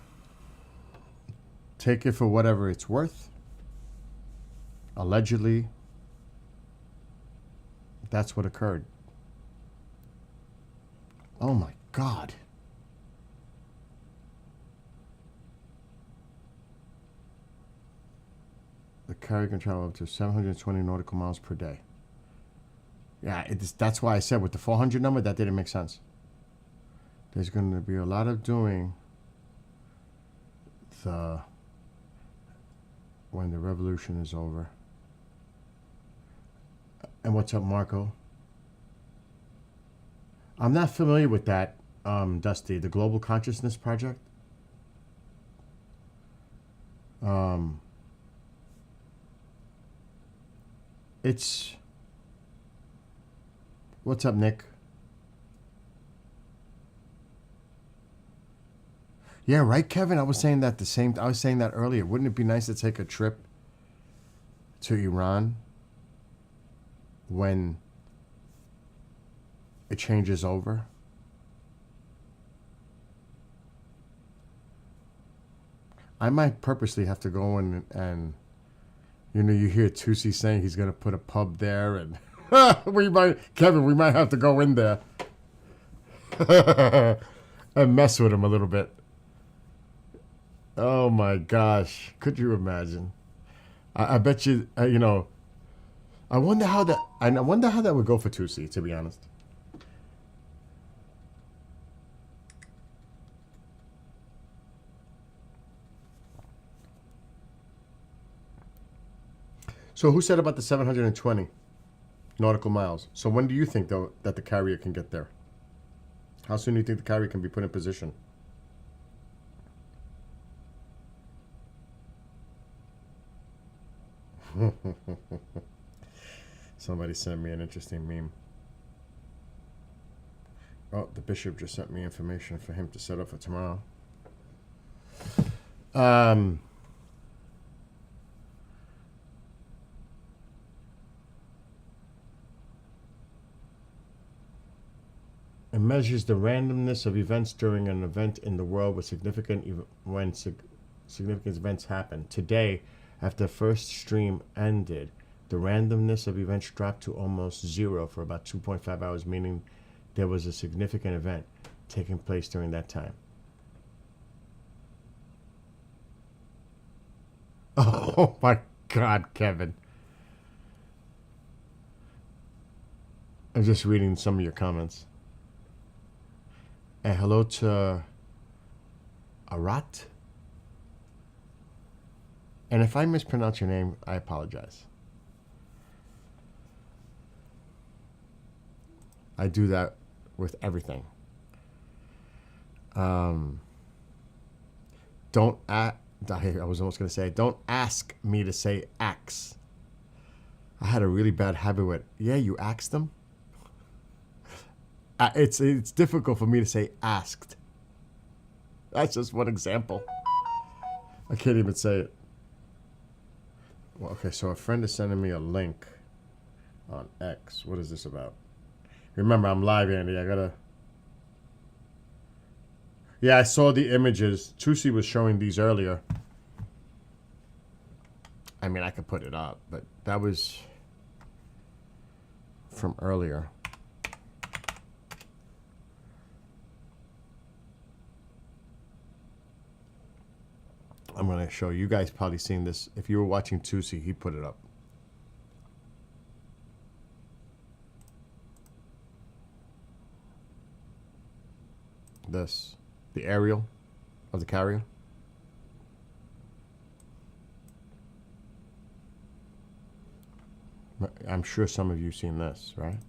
take it for whatever it's worth. Allegedly, that's what occurred. Oh my God. The carrier can travel up to 720 nautical miles per day. Yeah, that's why I said with the 400 number, that didn't make sense. There's going to be a lot of doing when the revolution is over. And what's up, Marco? I'm not familiar with that, Dusty. The Global Consciousness Project. It's... What's up, Nick? Yeah, right, Kevin? I was saying that earlier. Wouldn't it be nice to take a trip to Iran when it changes over? I might purposely have to go in and you know, you hear Tusi saying he's going to put a pub there, and we might have to go in there and mess with him a little bit. Oh my gosh, could you imagine? I bet you, you know, I wonder how that would go for Tusi, to be honest. So who said about the 720 nautical miles? So when do you think, though, that the carrier can get there? How soon do you think the carrier can be put in position? Somebody sent me an interesting meme. Oh, the bishop just sent me information for him to set up for tomorrow. It measures the randomness of events during an event in the world with when significant events happen. Today, after the first stream ended, the randomness of events dropped to almost zero for about 2.5 hours, meaning there was a significant event taking place during that time. Oh my God, Kevin. I'm just reading some of your comments. And hello to Arat. And if I mispronounce your name, I apologize. I do that with everything. I was almost going to say, don't ask me to say axe. I had a really bad habit with, yeah, you axed them? It's difficult for me to say asked. That's just one example. I can't even say it. Well, okay, so a friend is sending me a link on X. What is this about? Remember, I'm live, Andy. I gotta... Yeah, I saw the images. Tusi was showing these earlier. I mean, I could put it up, but that was from earlier. I'm going to show you guys probably seen this. If you were watching Tusi, he put it up. This, the aerial of the carrier. I'm sure some of you seen this, right?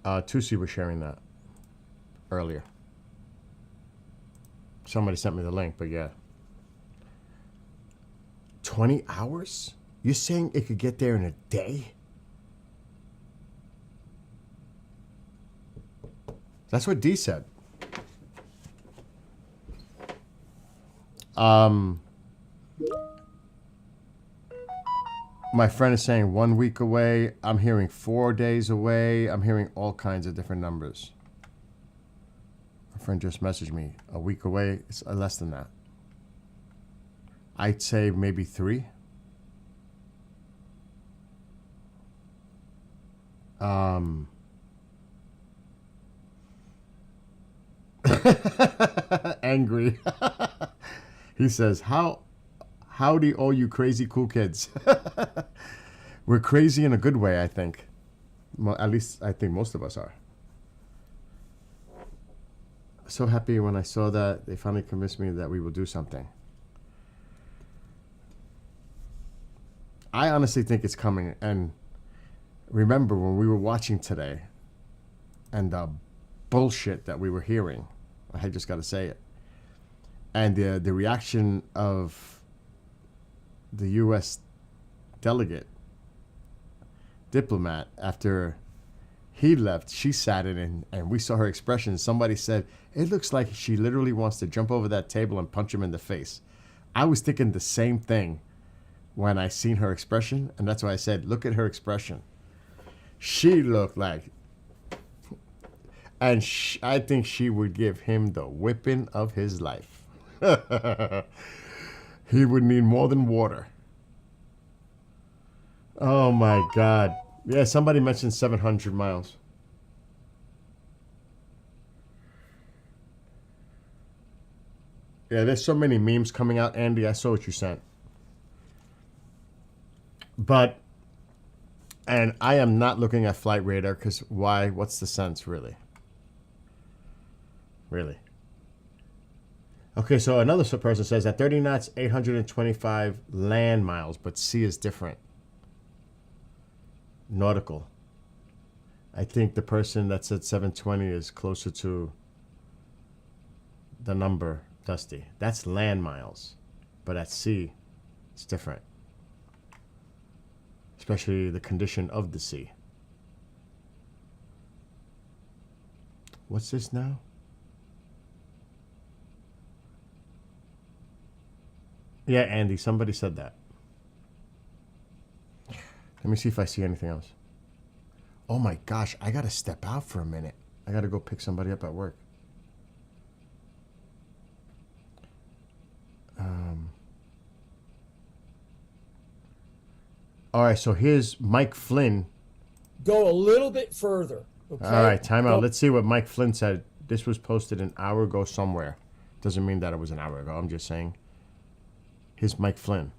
Tusi was sharing that earlier. Somebody sent me the link, but yeah. 20 hours? You're saying it could get there in a day? That's what D said. My friend is saying 1 week away. I'm hearing 4 days away. I'm hearing all kinds of different numbers. A friend just messaged me. A week away, it's less than that. I'd say maybe 3. Angry. He says, howdy all you crazy cool kids. We're crazy in a good way, I think. Well, at least I think most of us are. So happy when I saw that. They finally convinced me that we will do something. I honestly think it's coming. And remember when we were watching today and the bullshit that we were hearing, I just got to say it, and the reaction of the U.S. delegate, diplomat, after he left, she sat in and we saw her expression. Somebody said, it looks like she literally wants to jump over that table and punch him in the face. I was thinking the same thing when I seen her expression, and that's why I said, look at her expression. She looked like, and I think she would give him the whipping of his life. He would need more than water. Oh my God. Yeah, somebody mentioned 700 miles. Yeah, there's so many memes coming out, Andy. I saw what you sent. But, and I am not looking at Flight Radar because why? What's the sense, really? Really? Okay, so another person says at 30 knots, 825 land miles, but sea is different. Nautical. I think the person that said 720 is closer to the number, Dusty. That's land miles, but at sea, it's different. Especially the condition of the sea. What's this now? Yeah, Andy, somebody said that. Let me see if I see anything else. Oh my gosh, I gotta step out for a minute. I gotta go pick somebody up at work. All right, so here's Mike Flynn. Go a little bit further. Okay? All right, time out. Go- Let's see what Mike Flynn said. This was posted an hour ago somewhere. Doesn't mean that it was an hour ago. I'm just saying. Here's Mike Flynn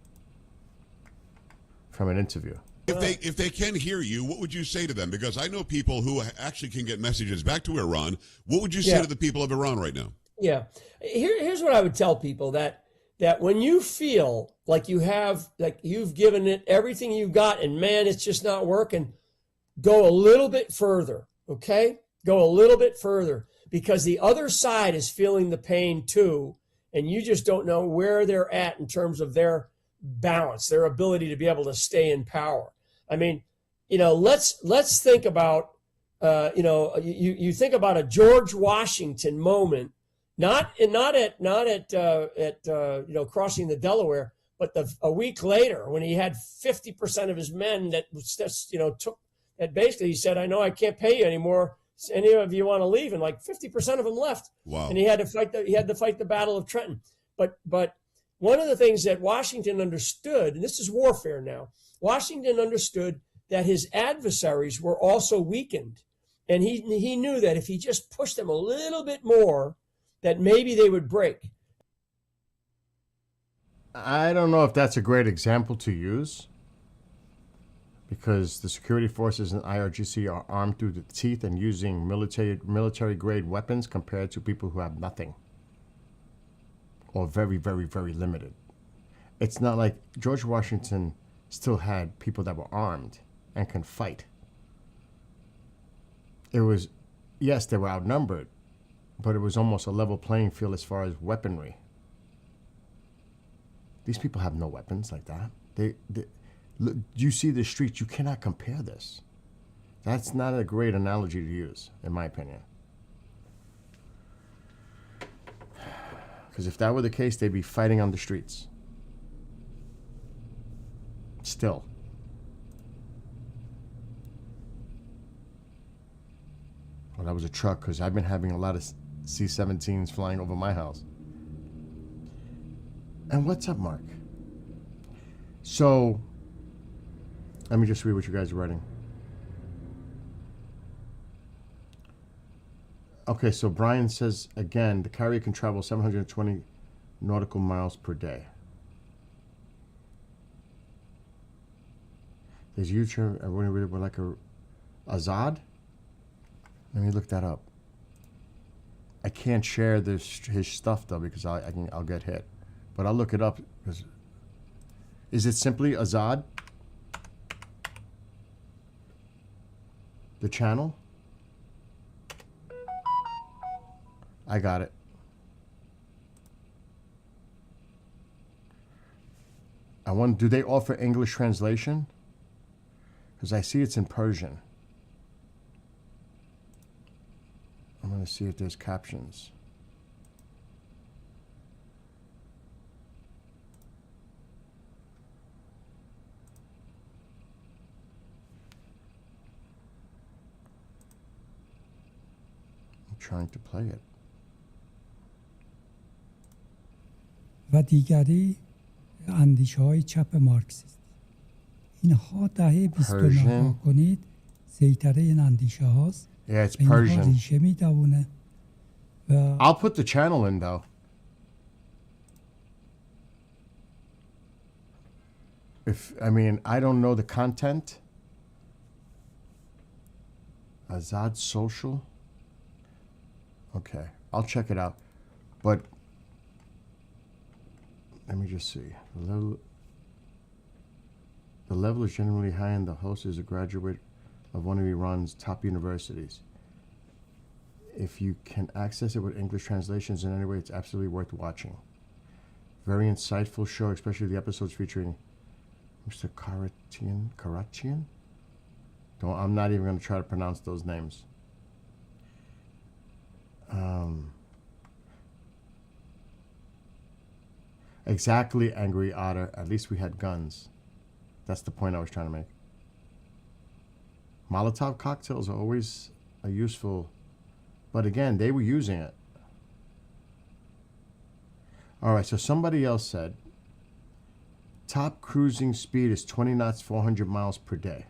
from an interview. If they can hear you, what would you say to them? Because I know people who actually can get messages back to Iran. What would you say to the people of Iran right now? Yeah. Here's what I would tell people that when you feel like you've given it everything you got and man, it's just not working, go a little bit further, okay? Go a little bit further because the other side is feeling the pain too, and you just don't know where they're at in terms of their balance, their ability to be able to stay in power. I mean, let's think about, you think about a George Washington moment, not at crossing the Delaware, but a week later when he had 50% of his men that basically he said, I know I can't pay you anymore. Any of you want to leave? And like 50% of them left. Wow. And he had to fight the Battle of Trenton. But one of the things that Washington understood, and this is warfare now, Washington understood that his adversaries were also weakened. And he knew that if he just pushed them a little bit more, that maybe they would break. I don't know if that's a great example to use because the security forces in IRGC are armed through the teeth and using military grade weapons compared to people who have nothing or very, very, very limited. It's not like George Washington still had people that were armed and can fight. It was, yes, they were outnumbered, but it was almost a level playing field as far as weaponry. These people have no weapons like that. Look, you see the streets, you cannot compare this. That's not a great analogy to use, in my opinion. Because if that were the case, they'd be fighting on the streets. Still. Well, that was a truck, because I've been having a lot of C-17s flying over my house. And what's up, Mark? So, let me just read what you guys are writing. Okay, so Brian says, again, the carrier can travel 720 nautical miles per day. There's YouTube, I want to read it like a Azad? Let me look that up. I can't share his stuff, though, because I'll get hit. But I'll look it up. Is it simply Azad? The channel? I got it. Do they offer English translation? Because I see it's in Persian. I'm going to see if there's captions. I'm trying to play it. و دیگری اندیشه های چپ مارکسیست. اینها دهه 29 کنید سیطره این اندیشه هاست. Yeah, it's Persian. ریشه می‌دونه و I'll put the channel in though. I don't know the content. Azad Social. Okay, I'll check it out. But let me just see. The level is generally high, and the host is a graduate of one of Iran's top universities. If you can access it with English translations in any way, it's absolutely worth watching. Very insightful show, especially the episodes featuring Mr. Karachian? I'm not even going to try to pronounce those names. Exactly, Angry Otter. At least we had guns. That's the point I was trying to make. Molotov cocktails are always a useful... But again, they were using it. All right, so somebody else said, top cruising speed is 20 knots, 400 miles per day.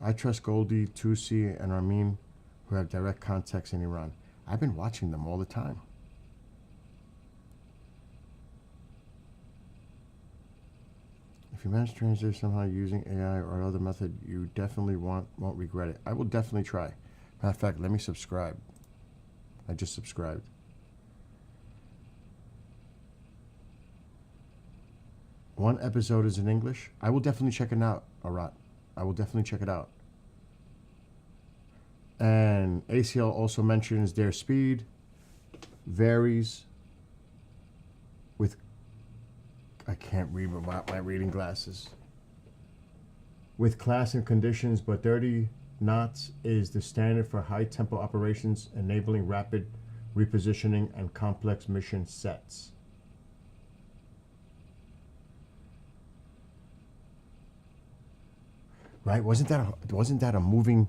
I trust Goldie, Tusi, and Ramin, who have direct contacts in Iran. I've been watching them all the time. If you manage to translate somehow using AI or other method, you definitely won't regret it. I will definitely try. Matter of fact, let me subscribe. I just subscribed. One episode is in English. I will definitely check it out, Arat. I will definitely check it out. And ACL also mentions their speed varies with... I can't read without my reading glasses. With class and conditions, but 30 knots is the standard for high tempo operations, enabling rapid repositioning and complex mission sets. Right? Wasn't that a moving,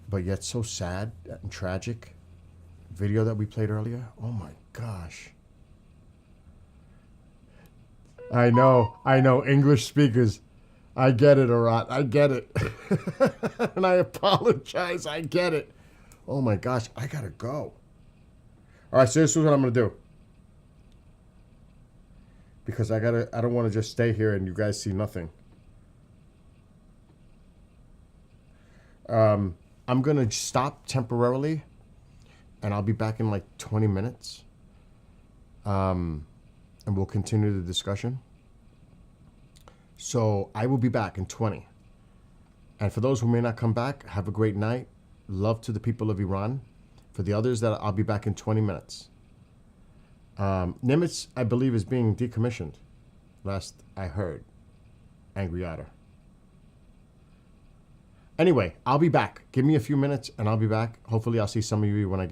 but yet so sad and tragic video that we played earlier? Oh my gosh. I know, English speakers. I get it, Arat. I get it. And I apologize. I get it. Oh my gosh, I gotta go. All right, so this is what I'm gonna do. Because I don't want to just stay here and you guys see nothing. I'm going to stop temporarily, and I'll be back in like 20 minutes. And we'll continue the discussion. So I will be back in 20. And for those who may not come back, have a great night. Love to the people of Iran. For the others, that I'll be back in 20 minutes. Nimitz, I believe, is being decommissioned. Last I heard. Angry Otter. Anyway, I'll be back. Give me a few minutes and I'll be back. Hopefully I'll see some of you when I get